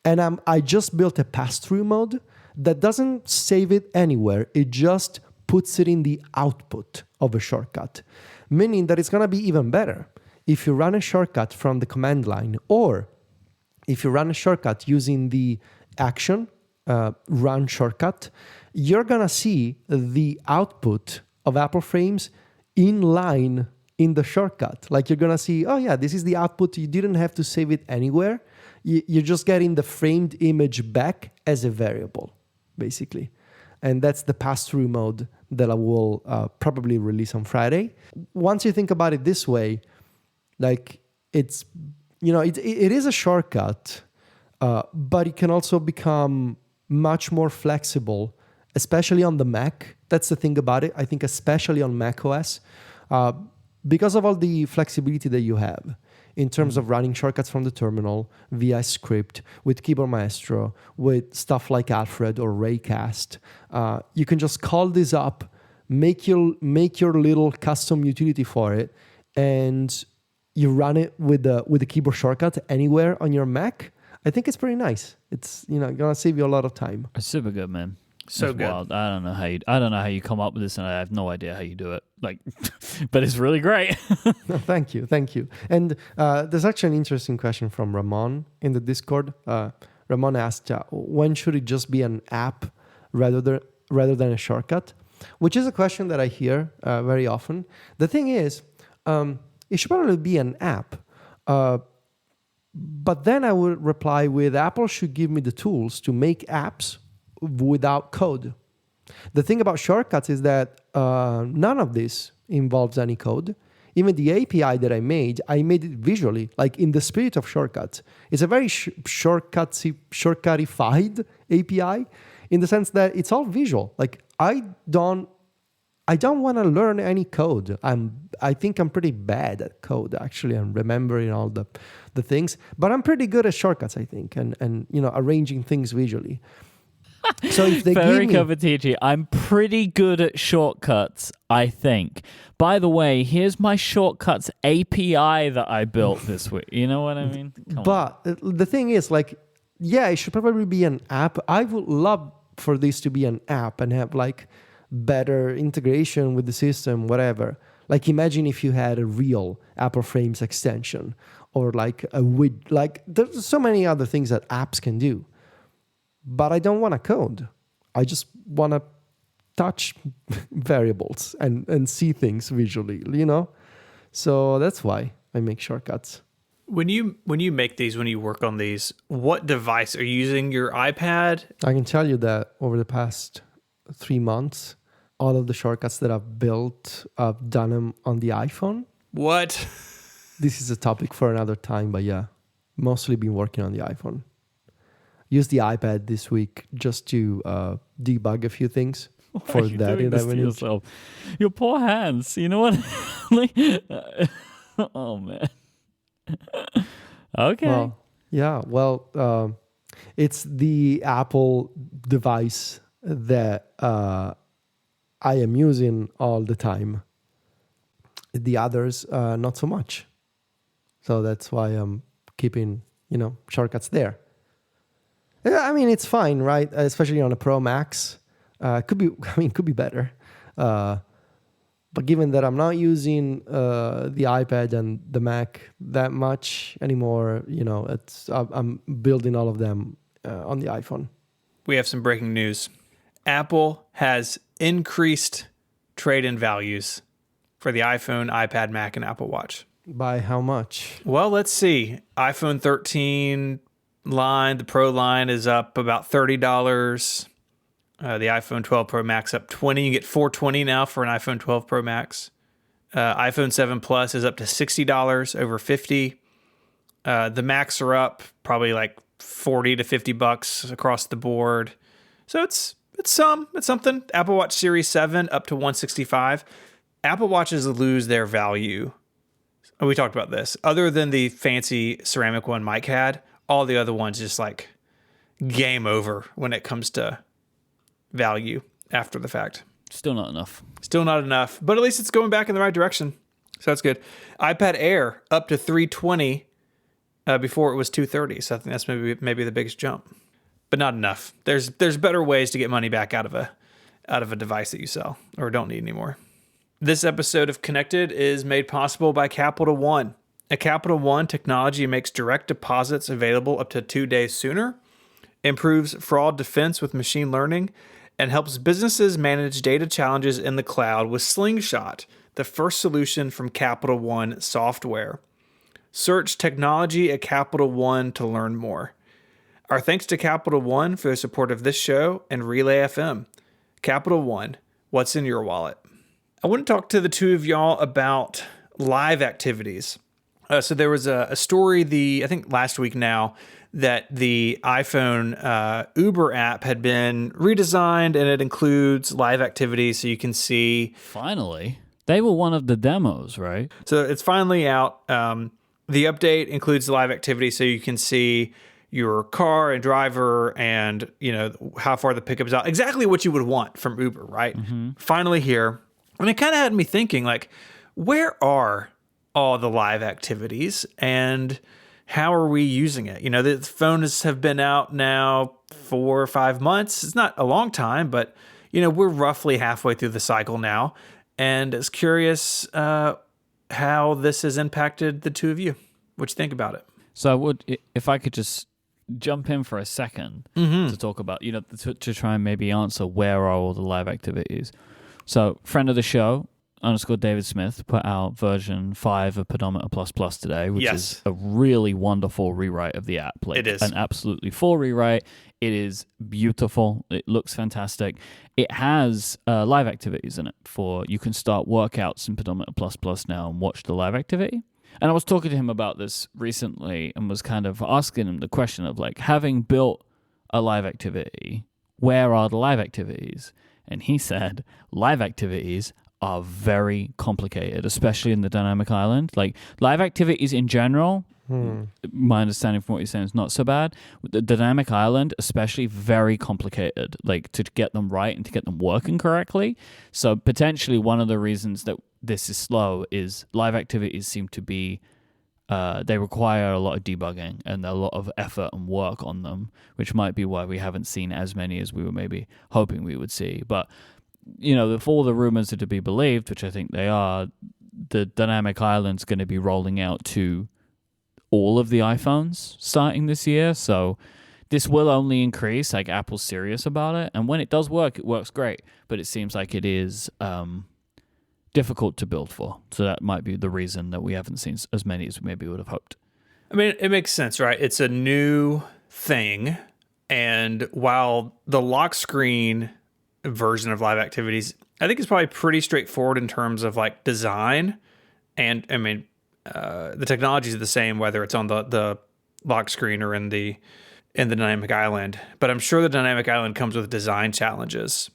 And I just built a pass-through mode that doesn't save it anywhere. It just puts it in the output of a shortcut, meaning that it's going to be even better if you run a shortcut from the command line, or if you run a shortcut using the action run shortcut, you're going to see the output of Apple Frames in line in the shortcut. Like you're gonna see, oh yeah, this is the output. You didn't have to save it anywhere. You're just getting the framed image back as a variable, basically. And that's the pass-through mode that I will probably release on Friday. Once you think about it this way, like it's, it is a shortcut, but it can also become much more flexible, especially on the Mac. That's the thing about it. I think especially on Mac OS, because of all the flexibility that you have in terms of running shortcuts from the terminal via script with Keyboard Maestro, with stuff like Alfred or Raycast. You can just call this up, make your little custom utility for it, and you run it with the keyboard shortcut anywhere on your Mac. I think it's pretty nice. It's gonna save you a lot of time. It's super good, man. So That's good. wild. I don't know how you come up with this, and I have no idea how you do it. Like, but it's really great. No, thank you. And there's actually an interesting question from Ramon in the Discord. Ramon asked, when should it just be an app rather than a shortcut? Which is a question that I hear very often. The thing is, it should probably be an app. But then I would reply with, Apple should give me the tools to make apps without code. The thing about shortcuts is that none of this involves any code. Even the API that I made it visually, like in the spirit of shortcuts. It's a very shortcutified API in the sense that it's all visual. Like I don't want to learn any code. I think I'm pretty bad at code actually, and remembering all the things. But I'm pretty good at shortcuts, I think, and arranging things visually. So if they Federico Vitici, I'm pretty good at shortcuts, I think. By the way, here's my shortcuts API that I built this week. You know what I mean? But the thing is, like, yeah, it should probably be an app. I would love for this to be an app and have like better integration with the system, whatever. Like imagine if you had a real Apple Frames extension or like there's so many other things that apps can do. But I don't want to code. I just want to touch variables and see things visually, So that's why I make shortcuts. When you make these, when you work on these, what device are you using? Your iPad? I can tell you that over the past 3 months, all of the shortcuts that I've built, I've done them on the iPhone. What? This is a topic for another time, but yeah, mostly been working on the iPhone. Use the iPad this week just to debug a few things for that 11 inch. Your poor hands. You know what? Oh man. Okay. Well, yeah. Well, it's the Apple device that I am using all the time. The others, not so much. So that's why I'm keeping, shortcuts there. Yeah, I mean, it's fine, right? Especially on a Pro Max. Could be better. But given that I'm not using the iPad and the Mac that much anymore, I'm building all of them on the iPhone. We have some breaking news. Apple has increased trade-in values for the iPhone, iPad, Mac, and Apple Watch. By how much? Well, let's see. iPhone 13 line, the Pro line is up about $30. The iPhone 12 Pro Max up $20. You get $420 now for an iPhone 12 Pro Max. iPhone 7 Plus is up to $60, over $50. The Macs are up probably like $40 to $50 across the board. So it's something. Apple Watch Series 7 up to $165. Apple Watches lose their value. We talked about this. Other than the fancy ceramic one Myke had, all the other ones just like game over when it comes to value after the fact. Still not enough. Still not enough, but at least it's going back in the right direction. So that's good. iPad Air up to $320 before it was $230. So I think that's maybe the biggest jump, but not enough. There's better ways to get money back out of a device that you sell or don't need anymore. This episode of Connected is made possible by Capital One. At Capital One, technology makes direct deposits available up to 2 days sooner, improves fraud defense with machine learning, and helps businesses manage data challenges in the cloud with Slingshot, the first solution from Capital One Software. Search technology at Capital One to learn more. Our thanks to Capital One for their support of this show and Relay FM. Capital One, what's in your wallet? I want to talk to the two of y'all about live activities. So there was a story, I think last week now, that the iPhone Uber app had been redesigned and it includes live activities so you can see. Finally. They were one of the demos, right? So it's finally out. The update includes live activity so you can see your car and driver and, how far the pickup is out. Exactly what you would want from Uber, right? Mm-hmm. Finally here. And it kind of had me thinking, like, where are all the live activities and how are we using it? The phones have been out now 4 or 5 months. It's not a long time, but, we're roughly halfway through the cycle now. And it's curious how this has impacted the two of you. What you think about it? So if I could just jump in for a second to talk about, to try and maybe answer where are all the live activities. So, friend of the show, _David Smith, put out version 5 of Pedometer++ today, which is a really wonderful rewrite of the app. It is. An absolutely full rewrite. It is beautiful. It looks fantastic. It has live activities in it you can start workouts in Pedometer++ now and watch the live activity. And I was talking to him about this recently and was kind of asking him the question of, like, having built a live activity, where are the live activities? And he said, live activities are very complicated, especially in the dynamic island. Like, live activities in general, my understanding from what you're saying is not so bad. The dynamic island, especially, very complicated, like, to get them right and to get them working correctly. So potentially one of the reasons that this is slow is live activities seem to be they require a lot of debugging and a lot of effort and work on them, which might be why we haven't seen as many as we were maybe hoping we would see. But, if all the rumors are to be believed, which I think they are, the dynamic island's going to be rolling out to all of the iPhones starting this year. So this will only increase. Like, Apple's serious about it. And when it does work, it works great. But it seems like it is difficult to build for. So that might be the reason that we haven't seen as many as we maybe would have hoped. I mean, it makes sense, right? It's a new thing. And while the lock screen version of live activities, I think it's probably pretty straightforward in terms of, like, design. And I mean, the technology is the same, whether it's on the lock screen or in the dynamic island. But I'm sure the dynamic island comes with design challenges.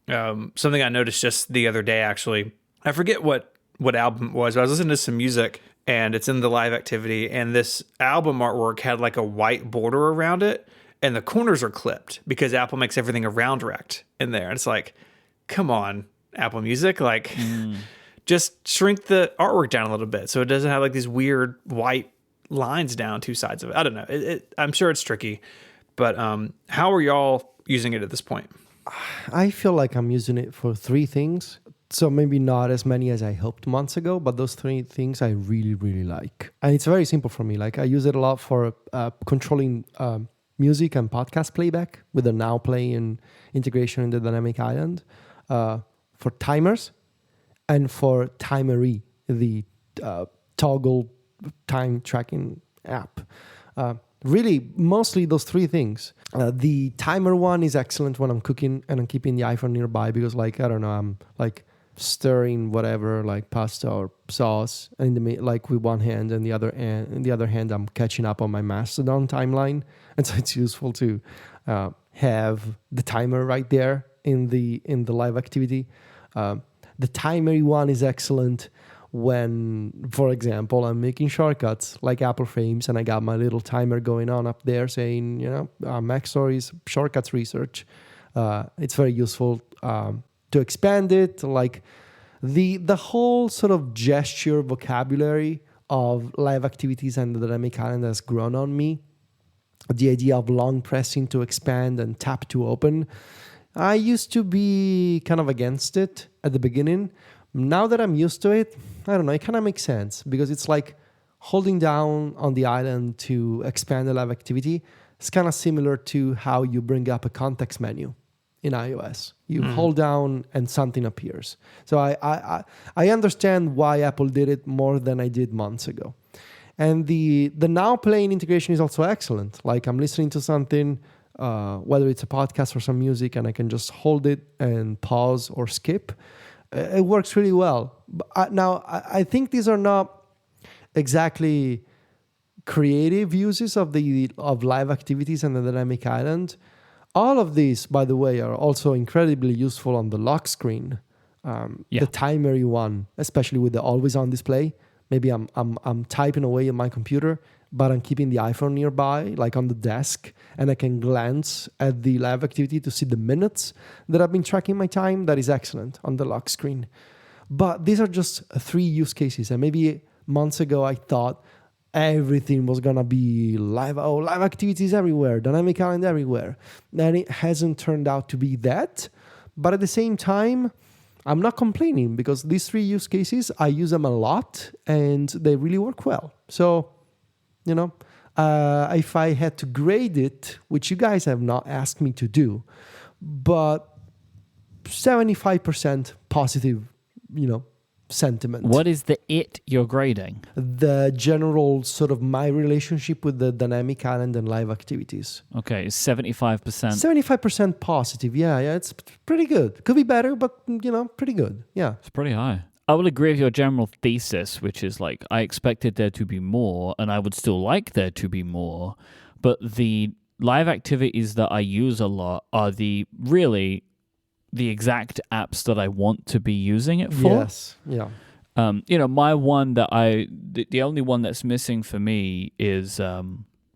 Something I noticed just the other day, actually, I forget what album it was, but I was listening to some music and it's in the live activity, and this album artwork had like a white border around it and the corners are clipped because Apple makes everything a round rect in there. And it's like, come on, Apple Music, like just shrink the artwork down a little bit so it doesn't have like these weird white lines down two sides of it. I don't know. I'm sure it's tricky, but how are y'all using it at this point? I feel like I'm using it for 3 things. So maybe not as many as I hoped months ago, but those 3 things I really, really like. And it's very simple for me. Like, I use it a lot for controlling music and podcast playback with the Now Play and integration in the dynamic island, for timers, and for Timery, the toggle time tracking app. Really, mostly those 3 things. The timer one is excellent when I'm cooking and I'm keeping the iPhone nearby because, like, I don't know, I'm like stirring whatever, like pasta or sauce, and like with one hand, and the other hand I'm catching up on my Mastodon timeline, and so it's useful to have the timer right there in the live activity. The timery one is excellent when, for example, I'm making shortcuts like Apple Frames and I got my little timer going on up there saying, Mac Stories shortcuts research. It's very useful to expand it. Like the whole sort of gesture vocabulary of live activities and the dynamic island has grown on me. The idea of long pressing to expand and tap to open. I used to be kind of against it at the beginning. Now that I'm used to it, I don't know, it kind of makes sense because it's like holding down on the island to expand the live activity. It's kind of similar to how you bring up a context menu in iOS. You hold down and something appears. So I understand why Apple did it more than I did months ago. And the now playing integration is also excellent. Like I'm listening to something, whether it's a podcast or some music, and I can just hold it and pause or skip. It works really well. But now, I think these are not exactly creative uses of live activities and the dynamic island. All of these, by the way, are also incredibly useful on the lock screen. The timery one, especially with the always on display. Maybe I'm typing away on my computer, but I'm keeping the iPhone nearby, like on the desk, and I can glance at the live activity to see the minutes that I've been tracking my time. That is excellent on the lock screen. But these are just 3 use cases. And maybe months ago, I thought everything was going to be live activities everywhere, dynamic island everywhere. And it hasn't turned out to be that. But at the same time, I'm not complaining because these 3 use cases, I use them a lot and they really work well. So, if I had to grade it, which you guys have not asked me to do, but 75% positive, sentiment. What is the it you're grading? The general sort of my relationship with the dynamic island and live activities. Okay, it's 75%. 75% positive. Yeah, it's pretty good. Could be better, but, pretty good. Yeah. It's pretty high. I would agree with your general thesis, which is like, I expected there to be more, and I would still like there to be more, but the live activities that I use a lot are the exact apps that I want to be using it for. Yes, yeah. My one that the only one that's missing for me is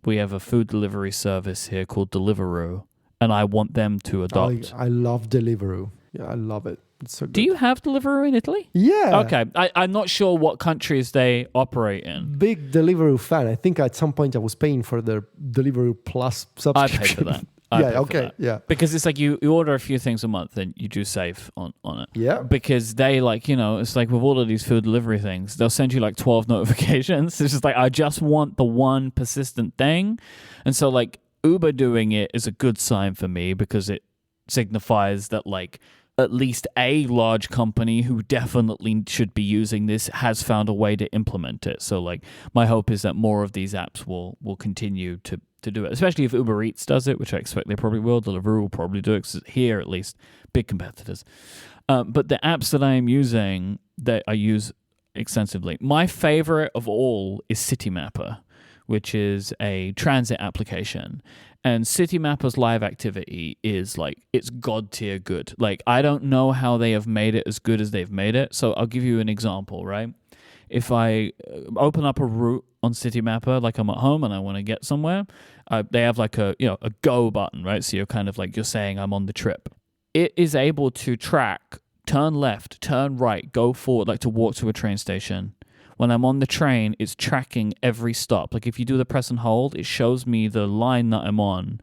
we have a food delivery service here called Deliveroo, and I want them to adopt. I love Deliveroo. Yeah, I love it. It's so good. Do you have Deliveroo in Italy? Yeah. Okay. I'm not sure what countries they operate in. Big Deliveroo fan. I think at some point I was paying for their Deliveroo Plus subscription. I pay for that. Yeah. Because it's like you order a few things a month and you do save on it. Yeah. Because they it's like with all of these food delivery things, they'll send you like 12 notifications. It's just like, I just want the one persistent thing. And so like Uber doing it is a good sign for me because it signifies that like at least a large company who definitely should be using this has found a way to implement it. So like my hope is that more of these apps will continue to do it, especially if Uber Eats does it, which I expect they probably will. Deliveroo will probably do it, because here at least, big competitors. But the apps that I am using, that I use extensively, my favorite of all is Citymapper, which is a transit application. And Citymapper's live activity is like, it's god tier good. Like, I don't know how they have made it as good as they've made it. So I'll give you an example, right? If I open up a route on Citymapper, like I'm at home and I want to get somewhere, they have like a go button, right? So you're kind of like, you're saying I'm on the trip. It is able to track, turn left, turn right, go forward, like to walk to a train station. When I'm on the train, it's tracking every stop. Like if you do the press and hold, it shows me the line that I'm on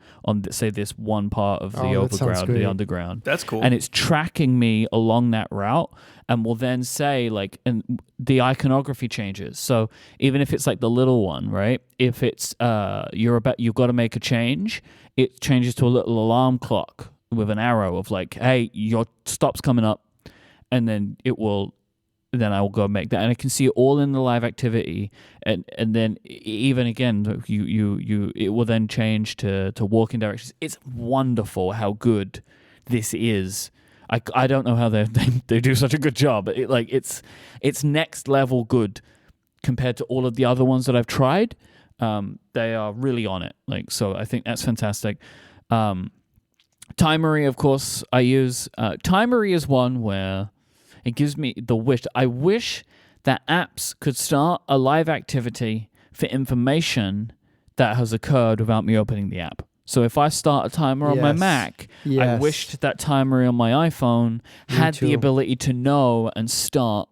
say this one part of the overground, the underground. That's cool. And it's tracking me along that route, and will then say like, and the iconography changes. So even if it's like the little one, right? If it's you've got to make a change, it changes to a little alarm clock with an arrow of like, hey, your stop's coming up, and then it will. Then I will go make that, and I can see it all in the live activity, and then even again, it will then change to walking directions. It's wonderful how good this is. I don't know how they do such a good job. It's next level good compared to all of the other ones that I've tried. They are really on it. Like, so I think that's fantastic. Timery, of course, I use. Timery is one where it gives me the wish. I wish that apps could start a live activity for information that has occurred without me opening the app. So if I start a timer on my Mac, I wished that timer on my iPhone had the ability to know and start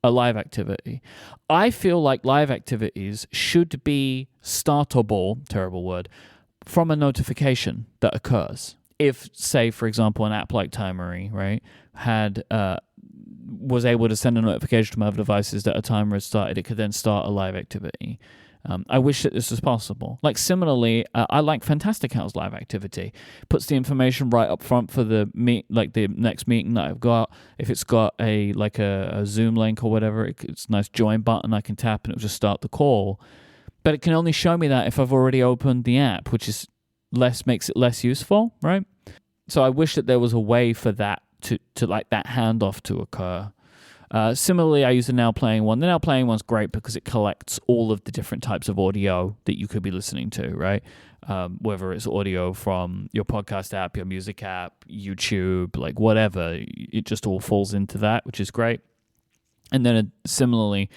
a live activity. I feel like live activities should be startable, terrible word, from a notification that occurs. If, say, for example, an app like Timery, right, was able to send a notification to my other devices that a timer had started, it could then start a live activity. I wish that this was possible. Like similarly, I like Fantastic House live activity. Puts the information right up front for the the next meeting that I've got. If it's got a Zoom link or whatever, it's a nice join button I can tap and it'll just start the call. But it can only show me that if I've already opened the app, which is makes it less useful, right? So I wish that there was a way for that to like that handoff to occur. Similarly, I use the Now Playing one. The Now Playing one's great because it collects all of the different types of audio that you could be listening to, right? Whether it's audio from your podcast app, your music app, YouTube, like whatever, it just all falls into that, which is great. And then similarly,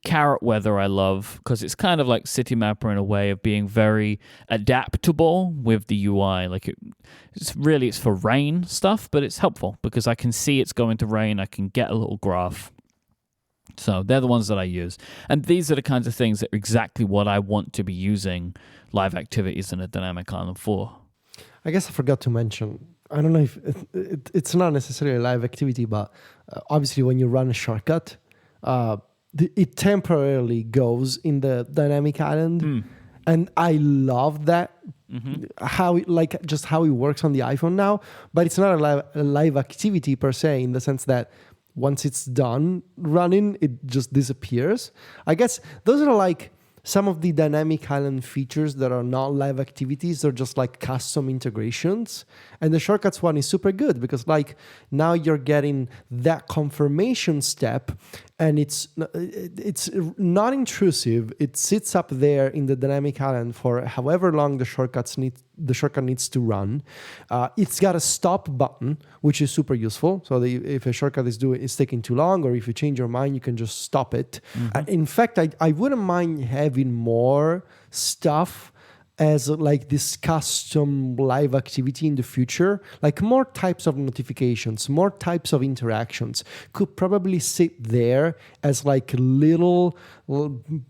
Carrot Weather I love because it's kind of like Citymapper in a way of being very adaptable with the UI. Like it's for rain stuff, but it's helpful because I can see it's going to rain. I can get a little graph. So they're the ones that I use. And these are the kinds of things that are exactly what I want to be using live activities in a dynamic island for. I guess I forgot to mention, I don't know if it's not necessarily a live activity, but obviously when you run a shortcut, it temporarily goes in the dynamic island, and I love that. How it works on the iPhone now, but it's not a live activity per se, in the sense that once it's done running, it just disappears. I guess those are like some of the dynamic island features that are not live activities. They're just like custom integrations. And the shortcuts one is super good because like now you're getting that confirmation step, and it's not intrusive. It sits up there in the dynamic island for however long the shortcut needs to run. It's got a stop button, which is super useful. So if a shortcut is taking too long, or if you change your mind, you can just stop it. In fact, I wouldn't mind having more stuff as like this custom live activity in the future, like more types of notifications, more types of interactions could probably sit there as like little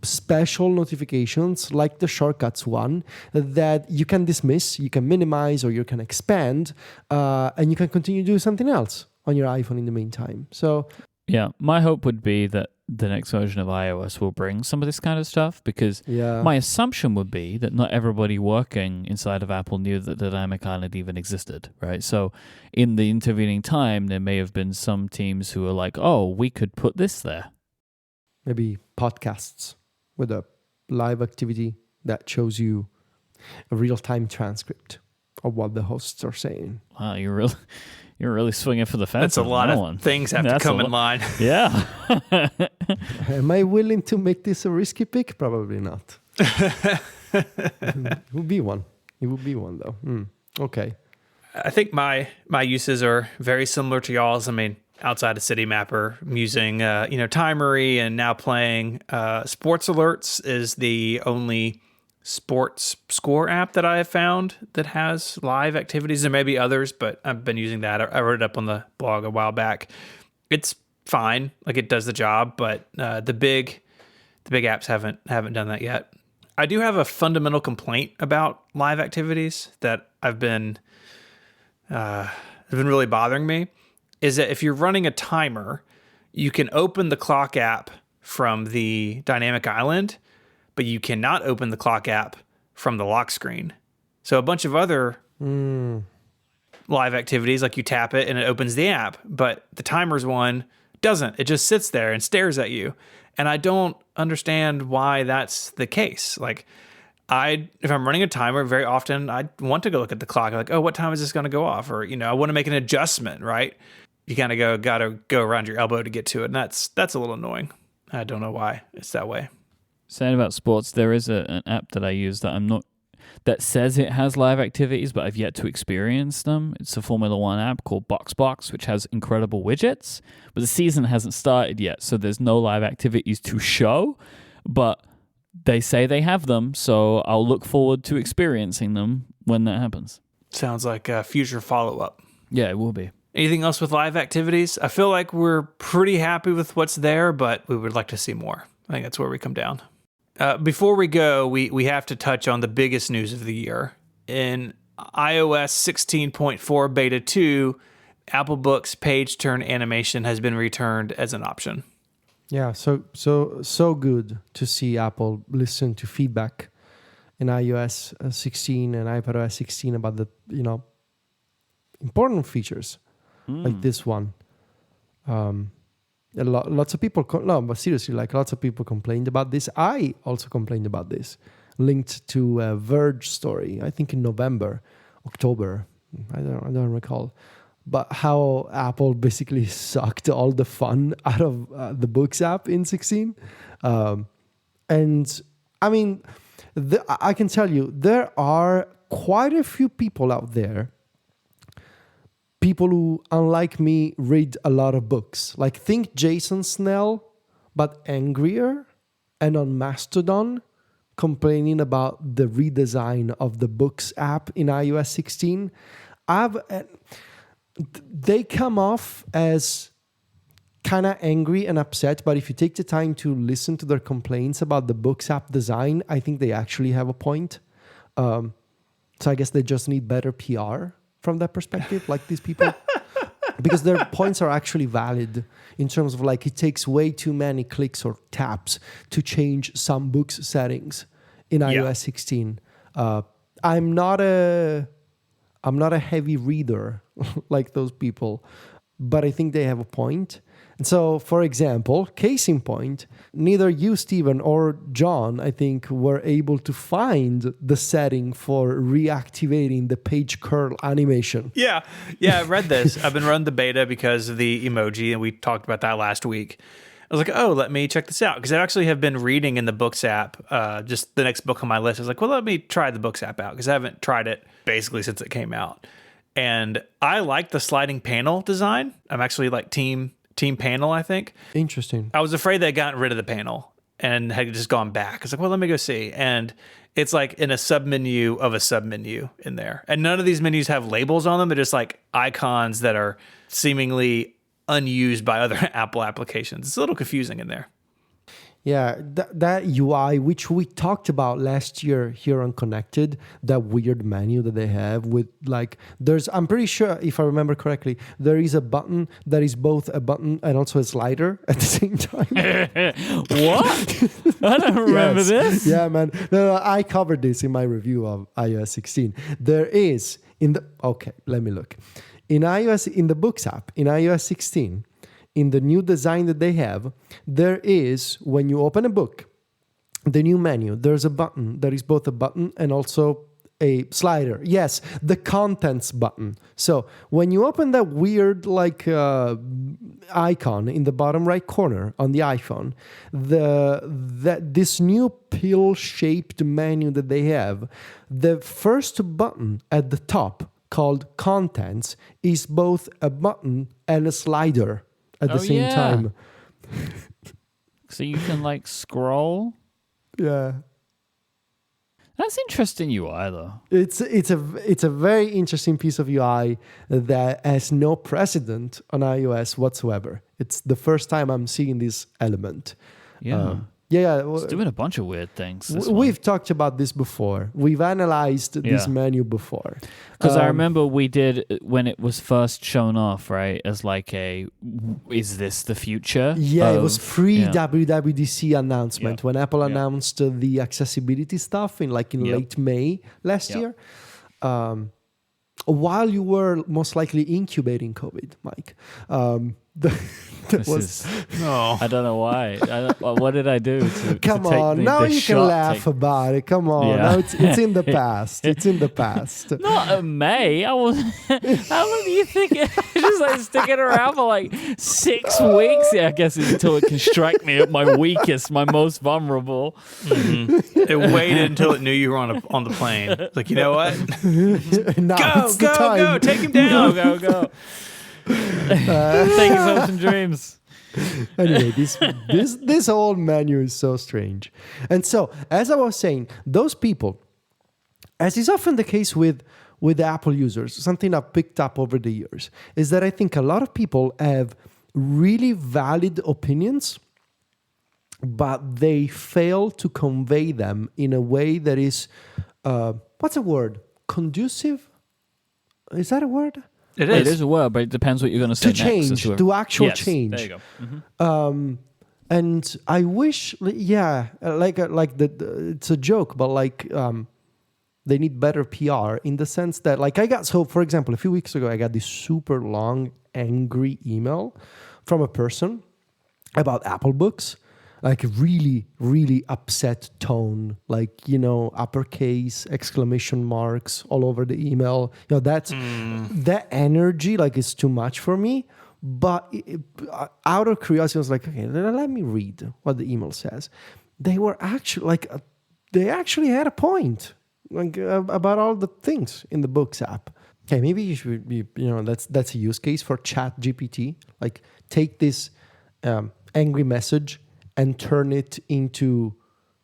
special notifications, like the shortcuts one, that you can dismiss, you can minimize, or you can expand, and you can continue doing something else on your iPhone in the meantime. So yeah, my hope would be that the next version of iOS will bring some of this kind of stuff, because my assumption would be that not everybody working inside of Apple knew that the Dynamic Island even existed, right? So in the intervening time, there may have been some teams who were like, oh, we could put this there. Maybe podcasts with a live activity that shows you a real-time transcript of what the hosts are saying. Wow, you're really swinging for the fence. That's a lot of things have to come in line. Yeah. Am I willing to make this a risky pick? Probably not. It would be one. It would be one, though. Okay. I think my uses are very similar to y'all's. I mean, outside of Citymapper, I'm using Timery and Now Playing. Sports Alerts is the only sports score app that I have found that has live activities. There may be others, but I've been using that. I wrote it up on the blog a while back. It's fine, like it does the job, but the big apps haven't done that yet. I do have a fundamental complaint about live activities that have been really bothering me. Is that if you're running a timer, you can open the clock app from the dynamic island, but you cannot open the clock app from the lock screen. So a bunch of other live activities, like you tap it and it opens the app, but the timers one doesn't. It just sits there and stares at you. And I don't understand why that's the case. Like if I'm running a timer, very often I want to go look at the clock. Like, oh, what time is this going to go off? Or, I want to make an adjustment, right? You kind of gotta go around your elbow to get to it. And that's a little annoying. I don't know why it's that way. Saying about sports, there is an app that I use that says it has live activities, but I've yet to experience them. It's a Formula One app called BoxBox, which has incredible widgets, but the season hasn't started yet, so there's no live activities to show, but they say they have them, so I'll look forward to experiencing them when that happens. Sounds like a future follow-up. Yeah, it will be. Anything else with live activities? I feel like we're pretty happy with what's there, but we would like to see more. I think that's where we come down. Before we go, we have to touch on the biggest news of the year. In iOS 16.4 Beta 2, Apple Books page turn animation has been returned as an option. Yeah, so good to see Apple listen to feedback in iOS 16 and iPadOS 16 about the important features like this one. Lots of people no, but seriously, like lots of people complained about this. I also complained about this, linked to a Verge story. I think in October. I don't recall. But how Apple basically sucked all the fun out of the Books app in 16. And I mean, I can tell you, there are quite a few people out there, people who, unlike me, read a lot of books. Like, think Jason Snell, but angrier and on Mastodon, complaining about the redesign of the Books app in iOS 16. They come off as kind of angry and upset, but if you take the time to listen to their complaints about the Books app design, I think they actually have a point. So I guess they just need better PR from that perspective, like these people. Because their points are actually valid in terms of like it takes way too many clicks or taps to change some books settings in iOS 16. I'm not a heavy reader like those people, but I think they have a point. And so, for example, case in point, neither you, Steven, or John, I think, were able to find the setting for reactivating the page curl animation. Yeah, I read this. I've been running the beta because of the emoji, and we talked about that last week. I was like, oh, let me check this out. Because I actually have been reading in the Books app, just the next book on my list. I was like, well, let me try the Books app out, because I haven't tried it basically since it came out. And I like the sliding panel design. I'm actually like team panel, I think. Interesting. I was afraid they'd gotten rid of the panel and had just gone back. I was like, well, let me go see. And it's like in a submenu of a submenu in there. And none of these menus have labels on them. They're just like icons that are seemingly unused by other Apple applications. It's a little confusing in there. Yeah, that UI, which we talked about last year here on Connected, that weird menu that they have with like, I'm pretty sure, if I remember correctly, there is a button that is both a button and also a slider at the same time. What? I don't remember this. Yeah, man. No, I covered this in my review of iOS 16. There is okay, let me look. In the Books app, in iOS 16, in the new design that they have, there is, when you open a book, the new menu, there's a button that is both a button and also a slider. Yes, the contents button. So when you open that weird icon in the bottom right corner on the iPhone, this new pill-shaped menu that they have, the first button at the top called Contents is both a button and a slider at the same time. So you can like scroll. Yeah. That's interesting UI though. It's a very interesting piece of UI that has no precedent on iOS whatsoever. It's the first time I'm seeing this element. Yeah. It's doing a bunch of weird things. We've talked about this before. We've analyzed this menu before. Because I remember we did when it was first shown off, right? As like is this the future? Yeah, it was WWDC announcement when Apple announced the accessibility stuff in late May last year. While you were most likely incubating COVID, Myke. I don't know why. What did I do? Come on, now you can laugh about it. Come on, now it's in the past. It's in the past. Not May. I was. How long do you think? Just like sticking around for like 6 weeks. Yeah, I guess it's until it can strike me at my weakest, my most vulnerable. Mm-hmm. It waited until it knew you were on the plane. It's like, you know what? Go! Take him down. Go. Take his hopes and dreams. Anyway, this whole menu is so strange. And so, as I was saying, those people, as is often the case with Apple users, something I've picked up over the years, is that I think a lot of people have really valid opinions, but they fail to convey them in a way that is, what's a word? Conducive? Is that a word? It is a word, but it depends what you're going to say to change, to actual change. There you go. Mm-hmm. And I wish, it's a joke, but they need better PR in the sense that for example, a few weeks ago, I got this super long, angry email from a person about Apple Books, like really, really upset tone, uppercase, exclamation marks all over the email. That energy, is too much for me. But out of curiosity, I was like, okay, let me read what the email says. They were actually they actually had a point, about all the things in the Books app. Okay, maybe you should be, that's a use case for Chat GPT. Take this angry message and turn it into,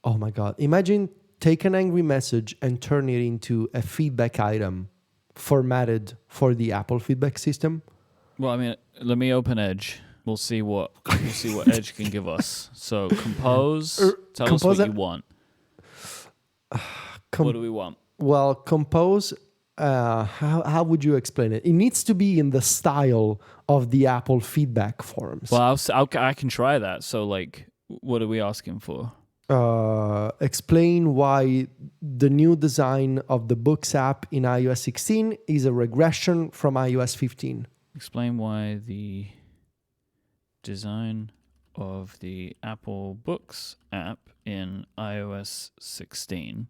oh my God, imagine take an angry message and turn it into a feedback item formatted for the Apple feedback system. Well, I mean, let me open Edge. We'll see what Edge can give us. So compose. Tell us what you want. What do we want? Well, compose. How would you explain it? It needs to be in the style of the Apple feedback forms. Well, I can try that. So, what are we asking for? Explain why the new design of the Books app in iOS 16 is a regression from iOS 15. Explain why the design of the Apple Books app in iOS 16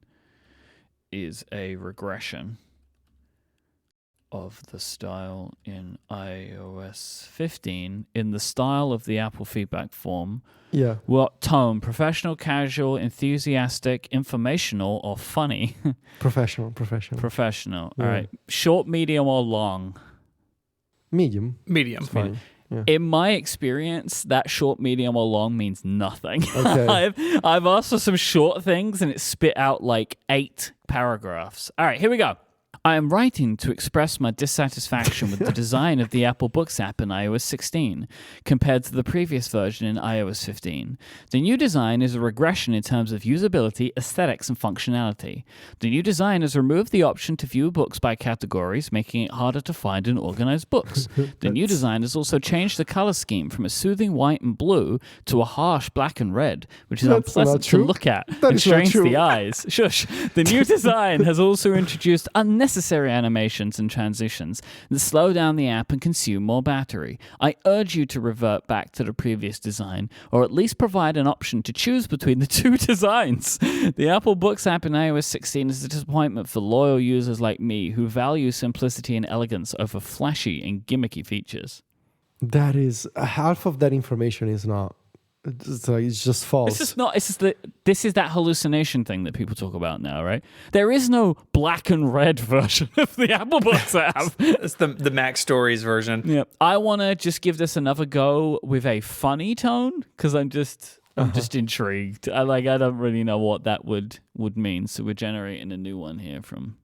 is a regression of the style in iOS 15 in the style of the Apple feedback form. Yeah. What tone? Professional, casual, enthusiastic, informational, or funny? Professional. All right. Short, medium, or long? Medium. Medium. Fine. Yeah. In my experience, that short, medium, or long means nothing. Okay. I've asked for some short things and it spit out 8 paragraphs. All right, here we go. I am writing to express my dissatisfaction with the design of the Apple Books app in iOS 16 compared to the previous version in iOS 15. The new design is a regression in terms of usability, aesthetics, and functionality. The new design has removed the option to view books by categories, making it harder to find and organize books. The new design has also changed the color scheme from a soothing white and blue to a harsh black and red, which is unpleasant to look at and strains the eyes. Shush. The new design has also introduced unnecessary animations and transitions that slow down the app and consume more battery. I urge you to revert back to the previous design, or at least provide an option to choose between the two designs. The Apple Books app in iOS 16 is a disappointment for loyal users like me who value simplicity and elegance over flashy and gimmicky features. That is, half of that information is not. It's just false. It's just not. This is that hallucination thing that people talk about now, right? There is no black and red version of the Apple Books app. It's the Mac Stories version. Yeah, I want to just give this another go with a funny tone because I'm just intrigued. I don't really know what that would mean. So we're generating a new one here from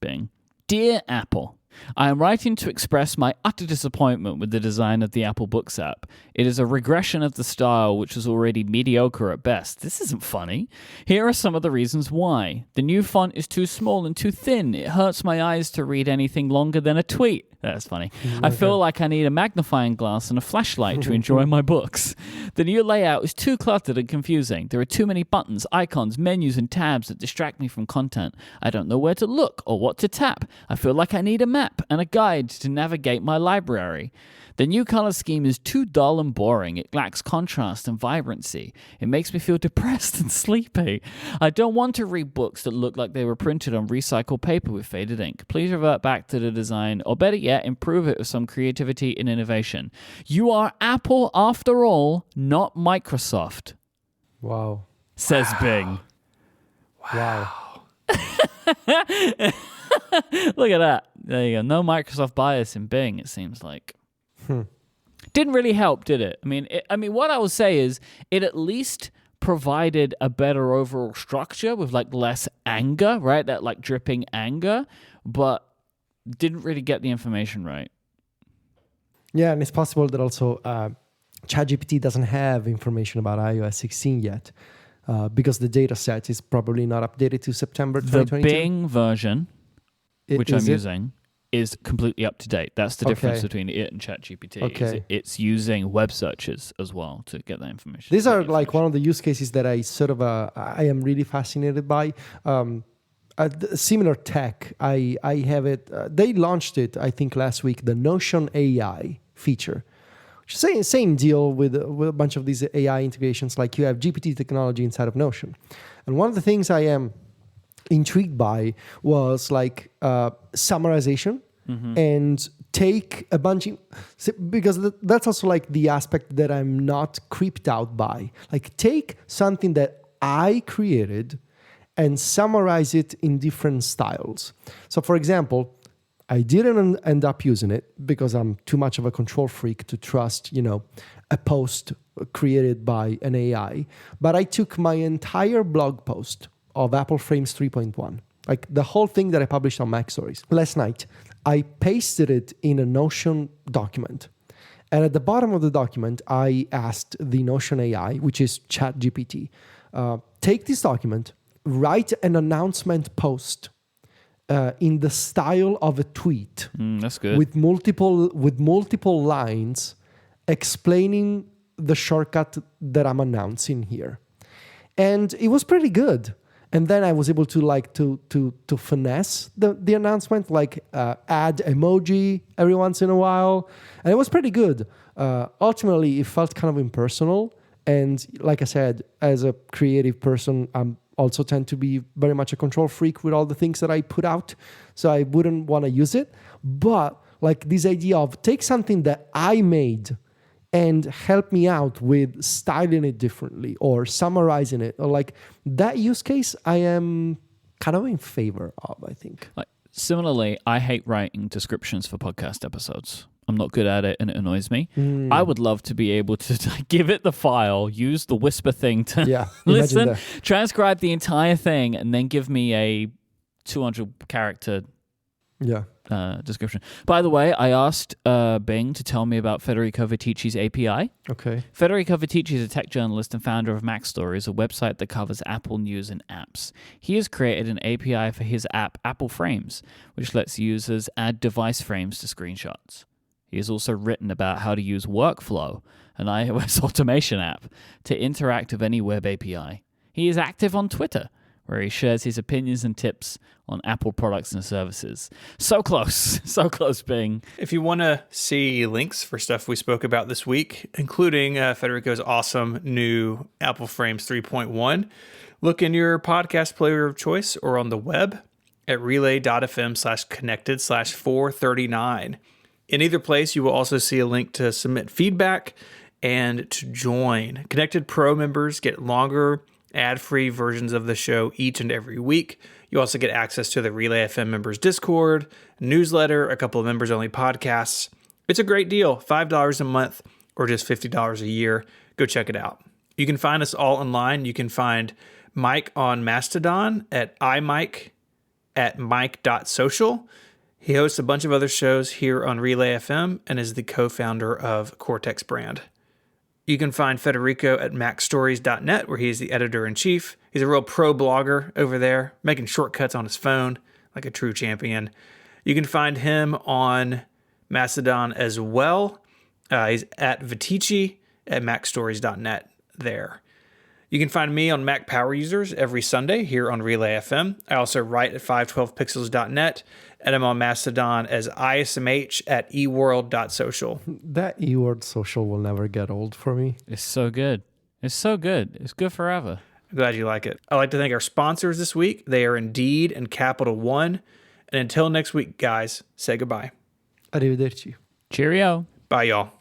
Bing. Dear Apple, I am writing to express my utter disappointment with the design of the Apple Books app. It is a regression of the style, which was already mediocre at best. This isn't funny. Here are some of the reasons why. The new font is too small and too thin. It hurts my eyes to read anything longer than a tweet. That's funny. I feel like I need a magnifying glass and a flashlight to enjoy my books. The new layout is too cluttered and confusing. There are too many buttons, icons, menus, and tabs that distract me from content. I don't know where to look or what to tap. I feel like I need a map and a guide to navigate my library. The new color scheme is too dull and boring. It lacks contrast and vibrancy. It makes me feel depressed and sleepy. I don't want to read books that look like they were printed on recycled paper with faded ink. Please revert back to the design, or better yet, improve it with some creativity and innovation. You are Apple after all, not Microsoft. Wow. Says Bing. Wow. Look at that. There you go. No Microsoft bias in Bing, it seems like. Didn't really help, did it? I mean, what I would say is it at least provided a better overall structure with less anger, right? That dripping anger, but didn't really get the information right. Yeah, and it's possible that also ChatGPT doesn't have information about iOS 16 yet because the data set is probably not updated to September 2022. The Bing version, which I'm using, is completely up to date. That's the difference Okay. between it and ChatGPT. Okay. It's using web searches as well to get that information. These are like one of the use cases that I sort of I am really fascinated by. Similar tech, I have it. They launched it, I think, last week. The Notion AI feature, which is same deal with a bunch of these AI integrations. Like you have GPT technology inside of Notion, and one of the things I am intrigued by was like summarization and take a bunch because that's also like the aspect that I'm not creeped out by. Like take something that I created and summarize it in different styles. So for example, I didn't end up using it because I'm too much of a control freak to trust, a post created by an AI. But I took my entire blog post of Apple Frames 3.1, like the whole thing that I published on Mac Stories last night. I pasted it in a Notion document. And at the bottom of the document, I asked the Notion AI, which is ChatGPT, take this document, write an announcement post in the style of a tweet. That's good. With multiple lines explaining the shortcut that I'm announcing here. And it was pretty good. And then I was able to finesse the announcement, like add emoji every once in a while. And it was pretty good. Ultimately, it felt kind of impersonal. And like I said, as a creative person, I'm also tend to be very much a control freak with all the things that I put out. So I wouldn't want to use it. But like this idea of take something that I made and help me out with styling it differently or summarizing it, or like that use case, I am kind of in favor of, I think. Similarly, I hate writing descriptions for podcast episodes. I'm not good at it and it annoys me. I would love to be able to give it the file, use the whisper thing to listen, transcribe the entire thing, and then give me a 200 character description. By the way, I asked Bing to tell me about Federico Vitici's API. Okay. Federico Vitici is a tech journalist and founder of Mac Stories, a website that covers Apple news and apps. He has created an API for his app, Apple Frames, which lets users add device frames to screenshots. He has also written about how to use Workflow, an iOS automation app, to interact with any web API. He is active on Twitter, where he shares his opinions and tips on Apple products and services. So close, Bing. If you want to see links for stuff we spoke about this week, including Federico's awesome new Apple Frames 3.1, look in your podcast player of choice or on the web at relay.fm/connected/439. In either place, you will also see a link to submit feedback and to join. Connected Pro members get longer, ad-free versions of the show each and every week. You also get access to the Relay FM members Discord, newsletter, a couple of members-only podcasts. It's a great deal, $5 a month or just $50 a year. Go check it out. You can find us all online. You can find Myke on Mastodon at iMyke at myke.social. He hosts a bunch of other shows here on Relay FM and is the co-founder of Cortex Brand. You can find Federico at macstories.net, where he is the editor-in-chief. He's a real pro blogger over there, making shortcuts on his phone like a true champion. You can find him on Mastodon as well. He's at Vitici at macstories.net there. You can find me on Mac Power Users every Sunday here on Relay FM. I also write at 512pixels.net, and I'm on Mastodon as ISMH at eworld.social. That eWorld social will never get old for me. It's so good. It's good forever. I'm glad you like it. I'd like to thank our sponsors this week. They are Indeed and Capital One. And until next week, guys, say goodbye. Arrivederci. Cheerio. Bye, y'all.